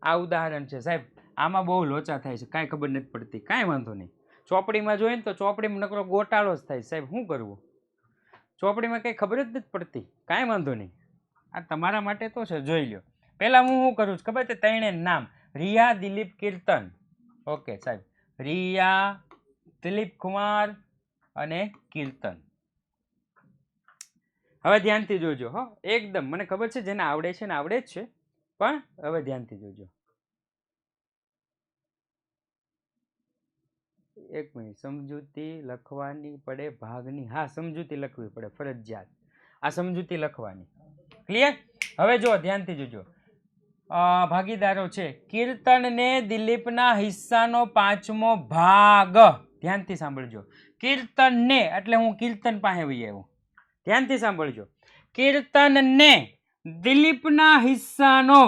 આ ઉદાહરણ છે સાહેબ, આમાં બહુ લોચા થાય છે, કાંઈ ખબર નથી પડતી. કાંઈ વાંધો નહીં, ચોપડીમાં જોઈએ ને તો ચોપડીમાં નકરો ગોટાળો જ થાય. સાહેબ શું કરવું, ચોપડીમાં કંઈ ખબર જ નથી પડતી. કાંઈ વાંધો નહીં, આ તમારા માટે તો છે, જોઈ લો. પહેલાં હું શું કરું છું ખબર છે? ત્રણે નામ રિયા, દિલીપ, કીર્તન. ઓકે સાહેબ, રિયા, દિલીપ કુમાર અને કીર્તન. હવે ધ્યાનથી જોજો હો, એકદમ મને ખબર છે જેને આવડે છે ને આવડે જ છે, પણ હવે ધ્યાનથી જોજો. એક મિનિટ, સમજૂતી લખવાની પડે ભાગની. હા, સમજૂતી લખવી પડે ફરજિયાત, આ સમજૂતી લખવાની. ક્લિયર? હવે જો ધ્યાનથી જોજો, ભાગીદારો છે કીર્તનને દિલીપના હિસ્સાનો 5મો ભાગ. ધ્યાનથી સાંભળજો, કીર્તનને એટલે હું કીર્તન પાસે વહી આવ્યો. ધ્યાનથી સાંભળજો, કીર્તનને દિલીપના હિસ્સાનો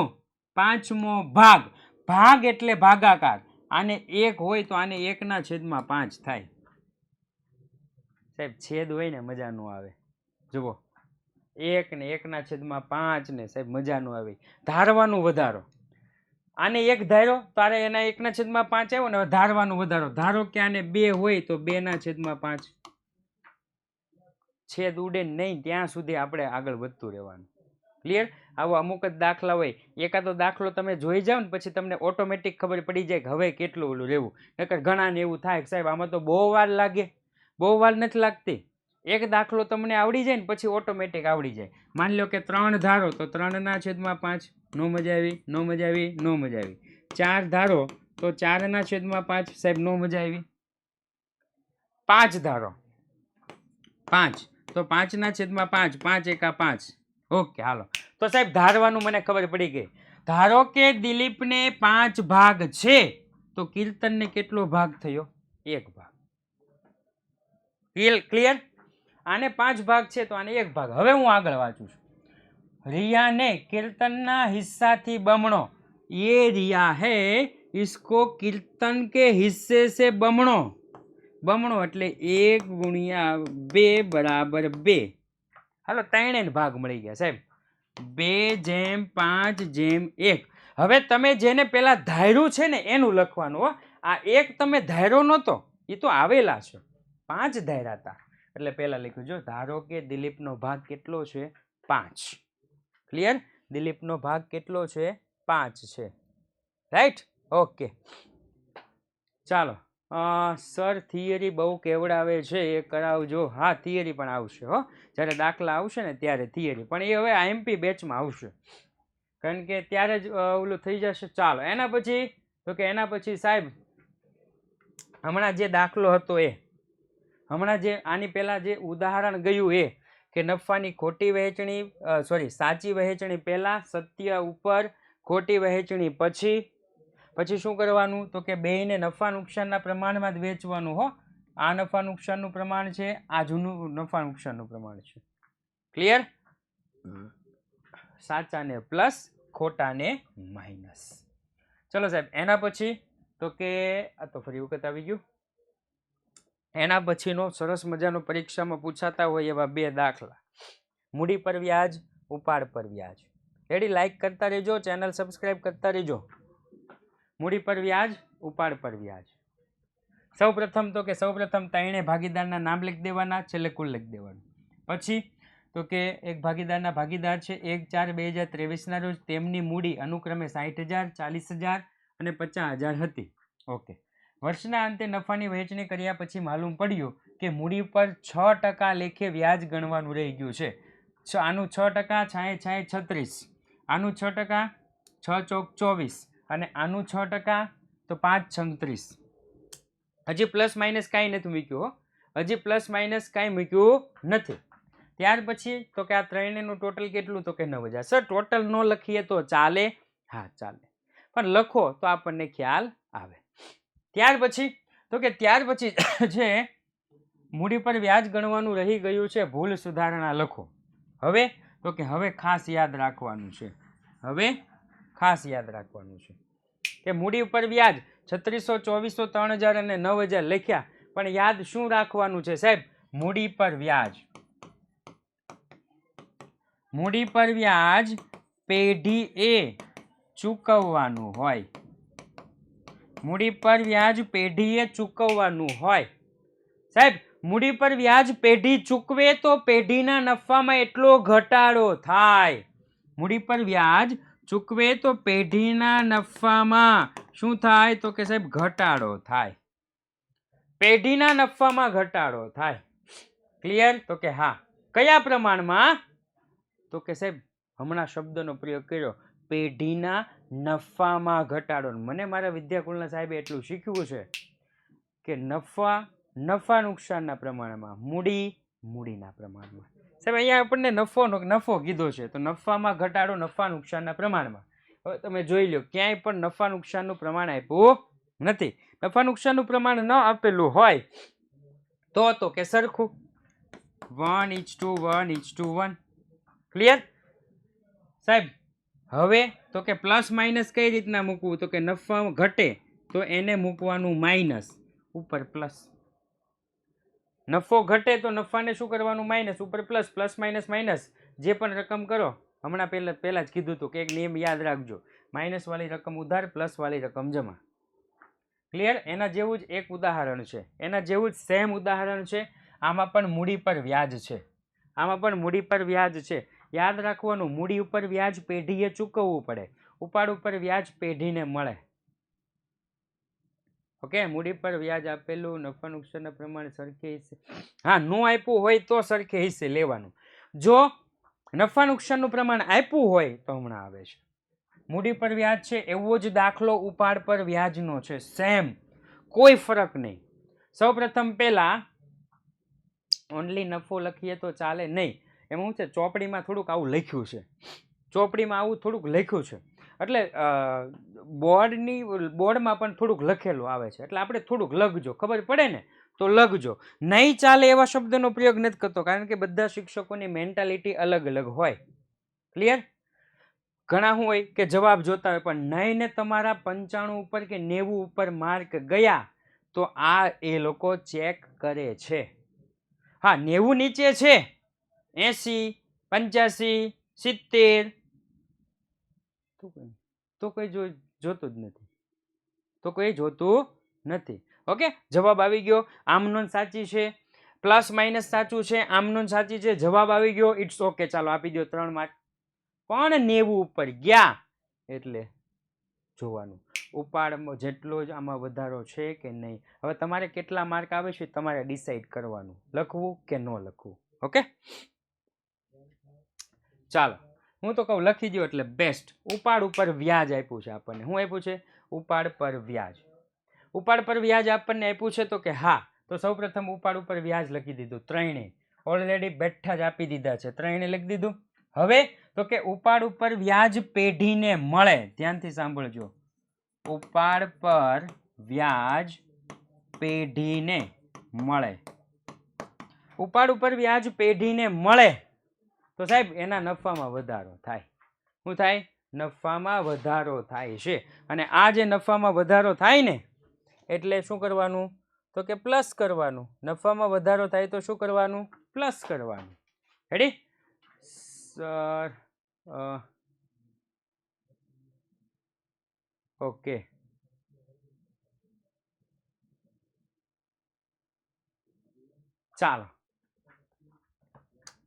5મો ભાગ. ભાગ એટલે ભાગાકાર. આને 1 હોય તો આને 1/5 થાય. સાહેબ છેદ હોય ને મજા ન આવે. જુઓ, 1 ને 1/5 ને સાહેબ મજા ન આવે. ધારવાનું વધારો, આને 1 ધાર્યો તો આને એના 1/5 આવ્યો ને. ધારવાનું વધારો, ધારો કે આને 2 હોય તો 2/5. છેદ ઉડે નહીં ત્યાં સુધી આપણે આગળ વધતું રહેવાનું. ક્લિયર? આવો અમુક જ દાખલા હોય, એકાદો દાખલો તમે જોઈ જાઓ ને પછી તમને ઓટોમેટિક ખબર પડી જાય કે હવે કેટલું ઓલું રહેવું. નકર ઘણાને એવું થાય કે સાહેબ આમાં તો બહુ વાર લાગે. બહુ વાર નથી લાગતી. એક દાખલો તમને આવડી જાય ને પછી ઓટોમેટિક આવડી જાય. માની લો કે 3 ધારો તો 3/5. નો મજા આવી, નો મજા આવી, નો મજા આવી. 4 ધારો તો 4/5. સાહેબ નો મજા આવી. 5 ધારો, 5 તો 5/5. 5 એકા 5. ઓકે હાલો, તો સાહેબ ધારવાનું મને ખબર પડી ગઈ. ધારો કે દિલીપને 5 ભાગ છે તો કીર્તનને કેટલો ભાગ થયો? 1 ભાગ. ક્લિયર? આને 5 ભાગ છે તો આને 1 ભાગ. હવે હું આગળ વાંચું છું. रिया ने कीर्तनના હિસ્સાથી બમણો. ये रिया है, इसको कीर्तन के हिस्से से बमणो. બમણો એટલે 1/2 બરાબર 2. હાલો, 3 ભાગ મળી ગયા સાહેબ. 2/5/1. હવે તમે જેને પેલા ધાર્યું છે ને એનું લખવાનું હો. આ 1 તમે ધાર્યો નહોતો, એ તો આવેલા છે. 5 ધાર્યા હતા એટલે પેલા લખ્યું. જો ધારો કે દિલીપનો ભાગ કેટલો છે? 5. ક્લિયર? દિલીપનો ભાગ કેટલો છે? 5 છે. રાઈટ? ઓકે, ચાલો. સર થિયરી બહુ કેવડાવે છે, એ કરાવજો. હા, થિયરી પણ આવશે હો, જ્યારે દાખલા આવશે ને ત્યારે થિયરી પણ. એ હવે આઈએમપી બેચમાં આવશે, કારણ કે ત્યારે જ ઓલું થઈ જશે. ચાલો, એના પછી તો કે એના પછી સાહેબ હમણાં જે દાખલો હતો એ, હમણાં જે આની પહેલાં જે ઉદાહરણ ગયું એ કે નફાની ખોટી વહેંચણી, સાચી વહેંચણી પહેલાં, સત્ય ઉપર, ખોટી વહેંચણી પછી. પછી શું કરવાનું તો કે બેયને નફા નુકસાનના પ્રમાણમાં જ વેચવાનું હો. આ નફા નુકસાનનું પ્રમાણ છે, આ જૂનું નફા નુકસાનનું પ્રમાણ છે. ક્લિયર? સાચાને પ્લસ, ખોટાને માઇનસ. ચલો સાહેબ, એના પછી તો કે આ તો ફરી વખત આવી ગયું. એના પછીનો સરસ મજાનો પરીક્ષામાં પૂછાતા હોય એવા બે દાખલા, મૂડી પર વ્યાજ, ઉપાડ પર વ્યાજ. રેડી? લાઈક કરતા રહેજો, ચેનલ સબસ્ક્રાઇબ કરતા રહેજો. મૂડી પર વ્યાજ, ઉપાડ પર વ્યાજ. સૌપ્રથમ ત્રણે ભાગીદારના નામ લખી દેવાના, છેલ્લે કુલ લખી દેવાનું. પછી તો કે એક ભાગીદારના ભાગીદાર છે 1/4/2023 રોજ તેમની મૂડી અનુક્રમે 60,000, 40,000 અને 50,000 હતી. ઓકે. વર્ષના અંતે નફાની વહેંચણી કર્યા પછી માલુમ પડ્યું કે મૂડી પર 6% લેખે વ્યાજ ગણવાનું રહી ગયું છે. આનું 6%, 6×6 = 36, આનું 6%, 6 ચોક 24 અને આનું 6% તો 5×6 = 30. હજી પ્લસ માઇનસ કાંઈ નથી મૂક્યું, હજી પ્લસ માઇનસ કાંઈ મૂક્યું નથી. ત્યાર પછી તો કે આ ત્રણેયનું ટોટલ કેટલું? તો કે 9,000. સર ટોટલ ન લખીએ તો ચાલે? હા ચાલે, પણ લખો તો આપણને ખ્યાલ આવે. ત્યાર પછી જે મૂડી પર વ્યાજ ગણવાનું રહી ગયું છે, ભૂલ સુધારણા લખો. હવે તો કે હવે ખાસ યાદ રાખવાનું છે, કે મૂડી ઉપર વ્યાજ 3600, 2400, 3000 અને 9000 લખ્યા, પણ યાદ શું રાખવાનું છે સાહેબ? મૂડી પર વ્યાજ પેઢી એ ચૂકવવાનું હોય. મૂડી પર વ્યાજ પેઢીએ ચૂકવવાનું હોય. સાહેબ મૂડી પર વ્યાજ પેઢી ચૂકવે તો પેઢીના નફામાં એટલો ઘટાડો થાય. મૂડી પર વ્યાજ ચૂકવે તો પેઢીના નફામાં શું થાય? તો કે સાહેબ ઘટાડો થાય. પેઢીના નફામાં ઘટાડો થાય. ક્લિયર? તો કે હા. કયા પ્રમાણમાં? તો કે સાહેબ હમણાં શબ્દનો પ્રયોગ કર્યો, પેઢીના નફામાં ઘટાડો. મને મારા વિદ્યાકુલના સાહેબે એટલું શીખવું છે કે નફા નુકસાનના પ્રમાણમાં, મૂડીના પ્રમાણમાં. સાહેબ અહીંયા આપણને નફો કીધો છે, તો નફામાં ઘટાડો નફા નુકસાનના પ્રમાણમાં. હવે તમે જોઈ લો, ક્યાંય પણ નફા નુકસાનનું પ્રમાણ આપ્યું નથી. નફા નુકસાનનું પ્રમાણ ન આપેલું હોય તો કે સરખું 1:1:1. ક્લિયર સાહેબ? હવે તો કે પ્લસ માઇનસ કઈ રીતના મૂકવું? તો કે નફા ઘટે તો એને મૂકવાનું માઇનસ, ઉપર પ્લસ. નફો ઘટે તો નફાને શું કરવાનું? માઇનસ, ઉપર પ્લસ. પ્લસ માઇનસ માઇનસ, જે પણ રકમ કરો, હમણાં પહેલા જ કીધું હતું કે એક નિયમ યાદ રાખજો, માઇનસ વાળી રકમ ઉધાર, પ્લસ વાળી રકમ જમા. ક્લિયર? એના જેવું જ એક ઉદાહરણ છે, એના જેવું જ સેમ ઉદાહરણ છે. આમાં પણ મૂડી પર વ્યાજ છે. યાદ રાખવાનું, મૂડી ઉપર વ્યાજ પેઢીએ ચૂકવવું પડે, ઉપાડ ઉપર વ્યાજ પેઢીને મળે. ઓકે? મૂડી પર વ્યાજ આપેલું, નફા નુકસાનના પ્રમાણે સરખે હિસ્સે, હા નો આપ્યું હોય તો સરખે હિસ્સે લેવાનું. જો નફા નુકસાનનું પ્રમાણ આપ્યું હોય તો હમણાં આવે છે. મૂડી પર વ્યાજ છે એવો જ દાખલો ઉપાડ પર વ્યાજનો છે, સેમ, કોઈ ફરક નહીં. સૌપ્રથમ પહેલા ઓનલી નફો લખીએ તો ચાલે નહીં. એમાં શું છે, ચોપડીમાં થોડુંક આવું લખ્યું છે, એટલે બોર્ડમાં પણ થોડુંક લખેલું આવે છે, એટલે આપણે થોડુંક લખજો, ખબર પડે ને તો લખજો. નહીં ચાલે એવા શબ્દનો પ્રયોગ નથી કરતો, કારણ કે બધા શિક્ષકોની મેન્ટાલિટી અલગ અલગ હોય. ક્લિયર? ઘણા શું હોય કે જવાબ જોતા હોય, પણ નહીં ને તમારા 95 ઉપર કે 90 ઉપર માર્ક ગયા તો આ એ લોકો ચેક કરે છે. હા 90 નીચે છે, 80, 85, 70 તો કોઈ જોતું નથી. ઓકે? જવાબ આવી ગયો. આમ નોંધ સાચી છે, પ્લસ માઇનસ સાચું છે, આમ નોંધ સાચી છે, જવાબ આવી ગયો. ઇટ્સ ઓકે, ચાલો આપી દો 3 માર્ક. પણ 90 ઉપર ગયા એટલે જોવાનું ઉપાડમાં જેટલો જ આમાં વધારો છે કે નહીં. હવે તમારે કેટલા માર્ક આવે છે તમારે ડિસાઈડ કરવાનું, લખવું કે ન લખવું. ઓકે? ચાલો હું તો કહું લખી દો એટલે બેસ્ટ. ઉપાડ ઉપર વ્યાજ આપ્યું છે આપણને. શું આપ્યું છે? ઉપાડ પર વ્યાજ. ઉપાડ પર વ્યાજ આપણને આપ્યું છે તો કે હા, તો સૌપ્રથમ ઉપાડ ઉપર વ્યાજ લખી દીધું. ત્રણે ઓલરેડી બેઠા જ આપી દીધા છે, ત્રણે લખી દીધું. હવે તો કે ઉપાડ ઉપર વ્યાજ પેઢીને મળે. ધ્યાનથી સાંભળજો, ઉપાડ પર વ્યાજ પેઢીને મળે. ઉપાડ ઉપર વ્યાજ પેઢીને મળે તો સાહેબ એના નફામાં વધારો થાય. શું થાય? નફામાં વધારો થાય છે. અને આ જે નફામાં વધારો થાય ને એટલે શું કરવાનું? તો કે પ્લસ કરવાનું. નફામાં વધારો થાય તો શું કરવાનું? પ્લસ કરવાનું. રેડી? સર ઓકે, ચાલો.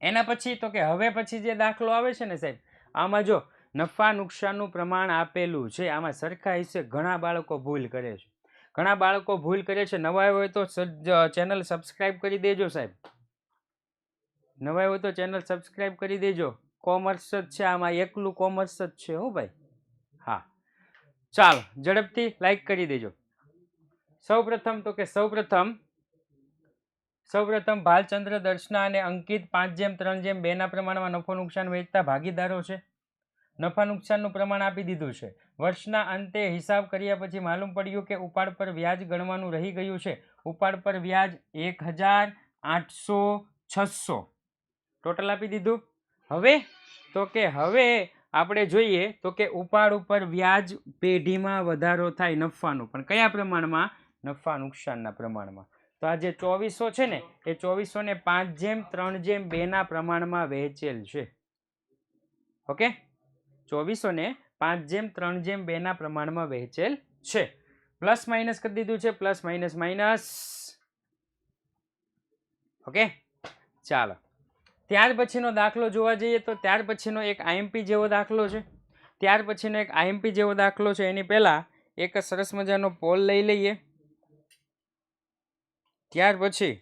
એના પછી તો કે હવે પછી જે દાખલો આવે છે ને સાહેબ, આમાં જો નફા નુકસાનનું પ્રમાણ આપેલું છે, આમાં સરખા હિસ્સે ઘણા બાળકો ભૂલ કરે છે. ઘણા બાળકો ભૂલ કરે છે. નવા હોય તો ચેનલ સબસ્ક્રાઇબ કરી દેજો સાહેબ. નવા હોય તો ચેનલ સબસ્ક્રાઇબ કરી દેજો. કોમર્સ જ છે આમાં, એકલું કોમર્સ જ છે હો ભાઈ. હા, ચાલો ઝડપથી લાઈક કરી દેજો. સૌપ્રથમ તો કે સૌપ્રથમ ભાલચંદ્ર, દર્શના અને અંકિત 5:3:2 ના પ્રમાણમાં નફો નુકસાન વહેંચતા ભાગીદારો છે. નફા નુકસાનનું પ્રમાણ આપી દીધું છે. વર્ષના અંતે હિસાબ કર્યા પછી માલુમ પડ્યું કે ઉપાડ પર વ્યાજ ગણવાનું રહી ગયું છે. ઉપાડ પર વ્યાજ 1000, 800, 600 ટોટલ આપી દીધું. હવે તો કે હવે આપણે જોઈએ તો કે ઉપાડ ઉપર વ્યાજ પેઢીમાં વધારો થાય નફાનું, પણ કયા પ્રમાણમાં? નફા નુકસાનના પ્રમાણમાં. તો આ જે 2400 છે ને એ 2400 ને 5:3:2 ના પ્રમાણમાં વહેંચેલ છે. ઓકે, 2400 ને 5:3:2 ના પ્રમાણમાં વહેંચેલ છે. પ્લસ માઇનસ કરી દીધું છે, પ્લસ માઇનસ માઇનસ. ઓકે, ચાલો. ત્યાર પછીનો દાખલો જોવા જઈએ તો ત્યાર પછીનો એક આઈએમપી જેવો દાખલો છે. એની પહેલા એક સરસ મજાનો પોલ લઈ લઈએ. ત્યાર પછી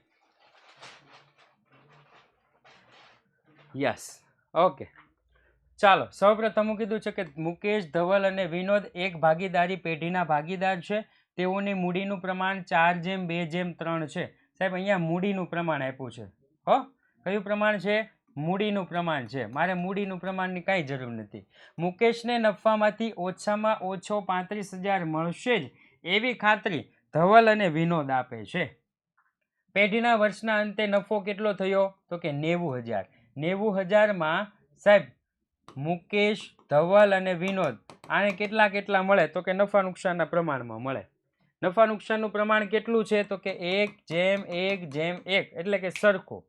યસ, ઓકે, ચાલો. સૌપ્રથમ હું કીધું છે કે મુકેશ, ધવલ અને વિનોદ એક ભાગીદારી પેઢીના ભાગીદાર છે. તેઓની મૂડીનું પ્રમાણ 4:2:3 છે. સાહેબ અહીંયા મૂડીનું પ્રમાણ આપ્યું છે. હો, કયું પ્રમાણ છે? મૂડીનું પ્રમાણ છે. મારે મૂડીનું પ્રમાણની કાંઈ જરૂર નથી. મુકેશને નફામાંથી ઓછામાં ઓછો 35,000 મળશે જ એવી ખાતરી ધવલ અને વિનોદ આપે છે. પેઢીના વર્ષના અંતે નફો કેટલો થયો? તો કે 90,000. 90,000માં સાહેબ મુકેશ, ધવલ અને વિનોદ આને કેટલા મળે? તો કે નફા નુકસાનના પ્રમાણમાં મળે. નફા નુકસાનનું પ્રમાણ કેટલું છે? તો કે 1:1:1, એટલે કે સરખું.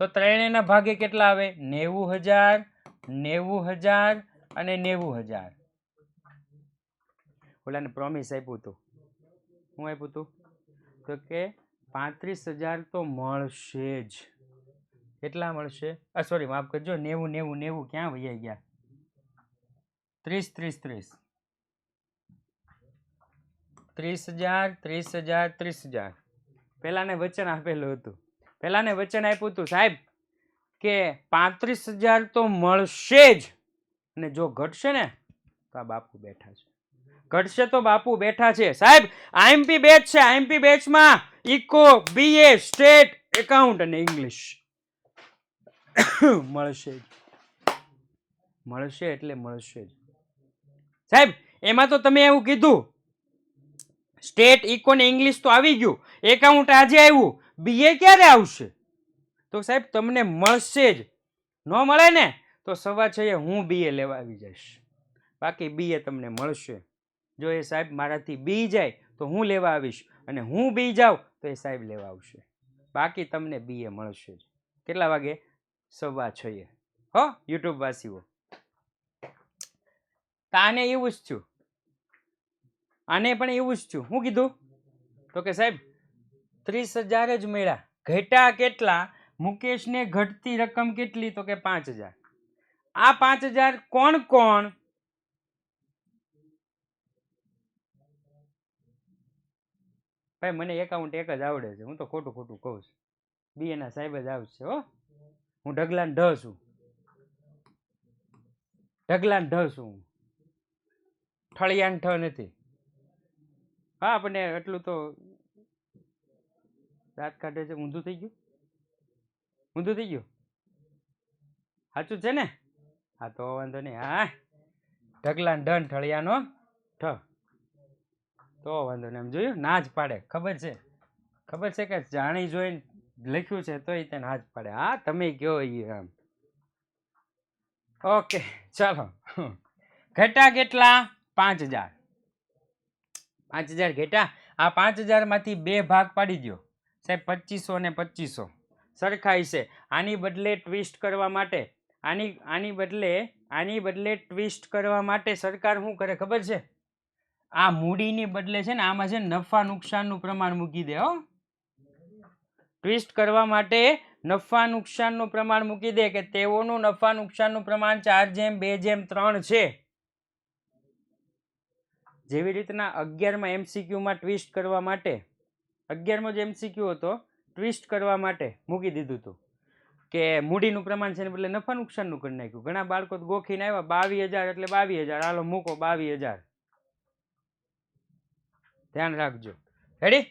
તો ત્રણેયના ભાગે કેટલા આવે? 90,000, 90,000 અને 90,000. ઓલાને પ્રોમિસ આપ્યું હતું. શું આપ્યું હતું? તો કે 35,000 તો મળશે જ. કેટલા મળશે? સોરી, માફ કરજો, 90, 90, 90 ક્યાં વહી ગયા? 30, 30, 30. 30,000, 30,000, 30,000. પેલાને વચન આપેલું હતું. પેલાને વચન આપ્યું હતું સાહેબ કે 35,000 તો મળશે જ, અને જો ઘટશે ને તો આ બાપુ બેઠા છે. ઘટશે તો બાપુ બેઠા છે. સાહેબ આઈએમપી બેચ છે. આઈએમપી બેચમાં ઇકો, બીએ, સ્ટેટ, એકાઉન્ટ અને ઇંગ્લિશ મળશે જ. મળશે એટલે મળશે જ સાહેબ. એમાં તો તમે એવું કીધું સ્ટેટ, ઇકો ને ઇંગ્લિશ તો આવી ગયું, એકાઉન્ટ આજે આવ્યું, બીએ ક્યારે આવશે? તો સાહેબ તમને મળશે જ. ન મળે ને તો 6:15 હું બીએ લેવા આવી જઈશ. બાકી બીએ તમને મળશે. જો એ સાહેબ મારાથી બી જાય તો હું લેવા આવીશ, અને હું બી જાઉં તો એ સાહેબ લેવા આવશે. બાકી તમને બીએ મળશે જ. કેટલા વાગે? 6:15. હો યુટ્યુબ વાસીઓ, આને એવું જ થયું. આને પણ એવું જ થયું. શું કીધું? તો કે સાહેબ 30,000 જ મળ્યા. ઘટ્યા કેટલા? મુકેશને ઘટતી રકમ કેટલી? તો કે 5,000. આ 5,000 કોણ કોણ? ભાઈ મને એકાઉન્ટ એક જ આવડે છે, હું તો ખોટું કહું છું. બી એના સાહેબ જ આવશે. હો, હું ઢગલાને ઢ છું. ઢગલાને ઢ છું, ઠળિયાને ઠ નથી. હા, આપણને એટલું તો દાંત કાઢે છે. ઊંધું થઈ ગયું, ઊંધું થઈ ગયું. સાચું છે ને? હા તો વાંધો નહીં. હા, ઢગલાને ઢ, ઠળિયાનો ઠ, તો વાંધો નહીં. એમ જોયું? ના જ પાડે. ખબર છે કે જાણી જોઈને લખ્યું છે તોય તેને હાથ પાડે. હા, તમે કયો એ આમ. ઓકે, ચાલો. ઘટા કેટલા? 5,000. 5,000 ઘટા. આ 5000 માંથી 2 ભાગ પાડી દો સાહેબ, 2500 ને 2500 સરખાઈ છે. આની બદલે ટ્વિસ્ટ કરવા માટે આની બદલે ટ્વિસ્ટ કરવા માટે સરકાર શું કરે ખબર છે? આ મૂડીની બદલે છે ને આમાં છે નફા નુકસાનનું પ્રમાણ મૂકી દે. હો, ટ્વિસ્ટ કરવા માટે નફા નુકસાનનું પ્રમાણ મૂકી દે કે તેઓનું નફા નુકસાનનું પ્રમાણ 4:2:3 છે. જેવી રીતના 11માં એમસીક્યુમાં ટ્વિસ્ટ કરવા માટે 11મો જે એમસીક્યુ હતો ટ્વિસ્ટ કરવા માટે મૂકી દીધું હતું કે મૂડીનું પ્રમાણ છે ને બદલે નફા નુકસાનનું કરી નાખ્યું. ઘણા બાળકો ગોખીને આવ્યા 22,000 એટલે 22,000 હાલો મૂકો 22,000. ધ્યાન રાખજો. રેડી?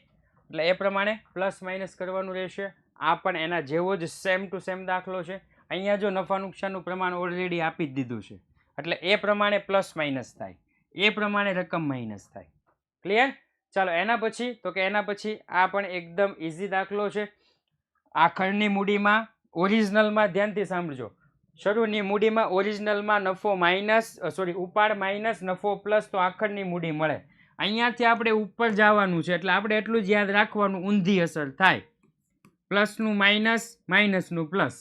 એટલે એ પ્રમાણે પ્લસ માઇનસ કરવાનું રહેશે. આ પણ એના જેવો જ સેમ ટુ સેમ દાખલો છે. અહીંયા જો નફા નુકસાનનું પ્રમાણ ઓલરેડી આપી જ દીધું છે એટલે એ પ્રમાણે પ્લસ માઇનસ થાય, એ પ્રમાણે રકમ માઇનસ થાય. ક્લિયર? ચાલો એના પછી તો કે એના પછી આ પણ એકદમ ઇઝી દાખલો છે. આખરની મૂડીમાં ઓરિજિનલમાં ધ્યાનથી સાંભળજો. શરૂની મૂડીમાં ઓરિજિનલમાં નફો ઉપાડ માઇનસ નફો પ્લસ તો આખરની મૂડી મળે. અહીંયાથી આપણે ઉપર જવાનું છે એટલે આપણે એટલું જ યાદ રાખવાનું, ઊંધી અસર થાય. પ્લસનું માઇનસ, માઇનસનું પ્લસ,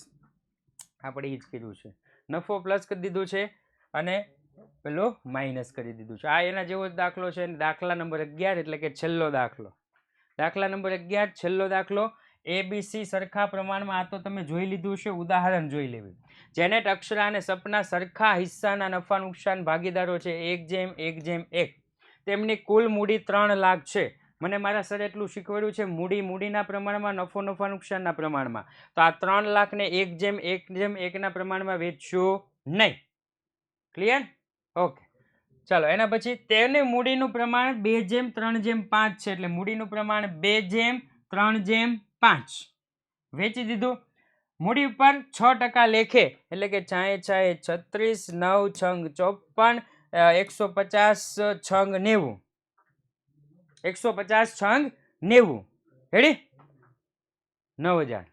આપણે એ જ કર્યું છે. નફો પ્લસ કરી દીધું છે અને પેલો માઇનસ કરી દીધું છે. આ એના જેવો જ દાખલો છે. દાખલા નંબર 11 એટલે કે છેલ્લો દાખલો. દાખલા નંબર 11 છેલ્લો દાખલો. ABC સરખા પ્રમાણમાં, આ તો તમે જોઈ લીધું છે, ઉદાહરણ જોઈ લેવું. જેનેટ, અક્ષરા અને સપના સરખા હિસ્સાના નફા નુકસાન ભાગીદારો છે 1:1:1. તેમની કુલ મૂડી 3 લાખ છે. મને મારા સર એટલું શીખવાડ્યું છે મૂડીના પ્રમાણમાં, નફો નફા નુકસાનના પ્રમાણમાં. તો આ 3 લાખને 1:1:1 ના પ્રમાણમાં વેચશું નહીં. ક્લિયર? ઓકે, ચાલો એના પછી તેની મૂડીનું પ્રમાણ 2:3:5 છે એટલે મૂડીનું પ્રમાણ 2:3:5 વેચી દીધું. મૂડી ઉપર 6% લેખે એટલે કે 36 9 છંગ 54 150 છંગ 90, 150 છંગ 90. રેડી? 9,000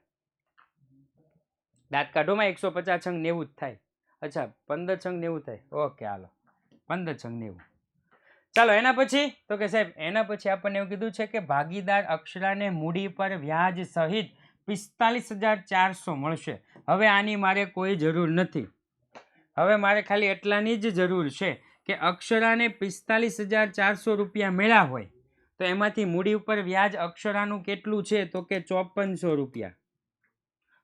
દાંત કાઢોમાં 150 છંગ 90 જ થાય. અચ્છા 15 છંગ 90 થાય. ઓકે હાલો 15 છંગ 90. ચાલો એના પછી તો કે સાહેબ એના પછી આપણને એવું કીધું છે કે ભાગીદાર અક્ષરાને મૂડી પર વ્યાજ સહિત 45,400 મળશે. હવે આની મારે કોઈ જરૂર નથી. હવે મારે ખાલી એટલાની જ જરૂર છે કે અક્ષરાને 45,400 રૂપિયા મળ્યા હોય તો એમાંથી મૂડી ઉપર વ્યાજ અક્ષરાનું કેટલું છે તો કે 5400 રૂપિયા.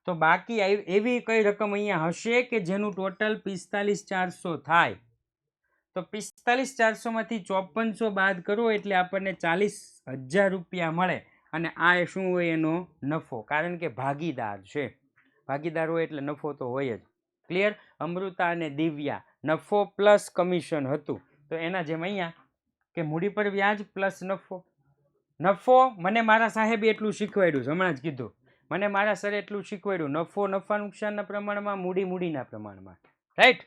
તો બાકી એવી કઈ રકમ અહીંયા હશે કે જેનું ટોટલ 45,400 થાય. તો 45,400 માંથી 5400 બાદ કરો એટલે આપણને 40,000 રૂપિયા મળે. અને આ શું હોય? એનો નફો. કારણ કે ભાગીદાર છે, ભાગીદાર હોય એટલે નફો તો હોય જ. ક્લિયર? અમૃતા અને દિવ્યા નફો પ્લસ કમિશન હતું તો એના જેમ અહીંયા કે મૂડી પર વ્યાજ પ્લસ નફો. નફો મને મારા સાહેબે એટલું શીખવાડ્યું છે, હમણાં જ કીધું. મને મારા સરે એટલું શીખવાડ્યું, નફો નફા નુકસાનના પ્રમાણમાં, મૂડી મૂડીના પ્રમાણમાં. રાઈટ?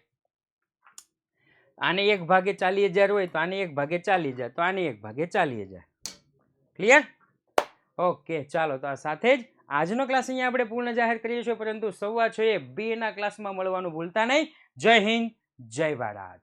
આને 1/40,000 હોય તો આને 1/40,000, તો આને 1/40,000. ક્લિયર? ઓકે, ચાલો તો આ સાથે જ આજનો ક્લાસ અહીંયા આપણે પૂર્ણ જાહેર કરીએ છીએ, પરંતુ 6:15 2 ના ક્લાસમાં મળવાનું ભૂલતા નહીં. જય હિન્દ, જય ભારત.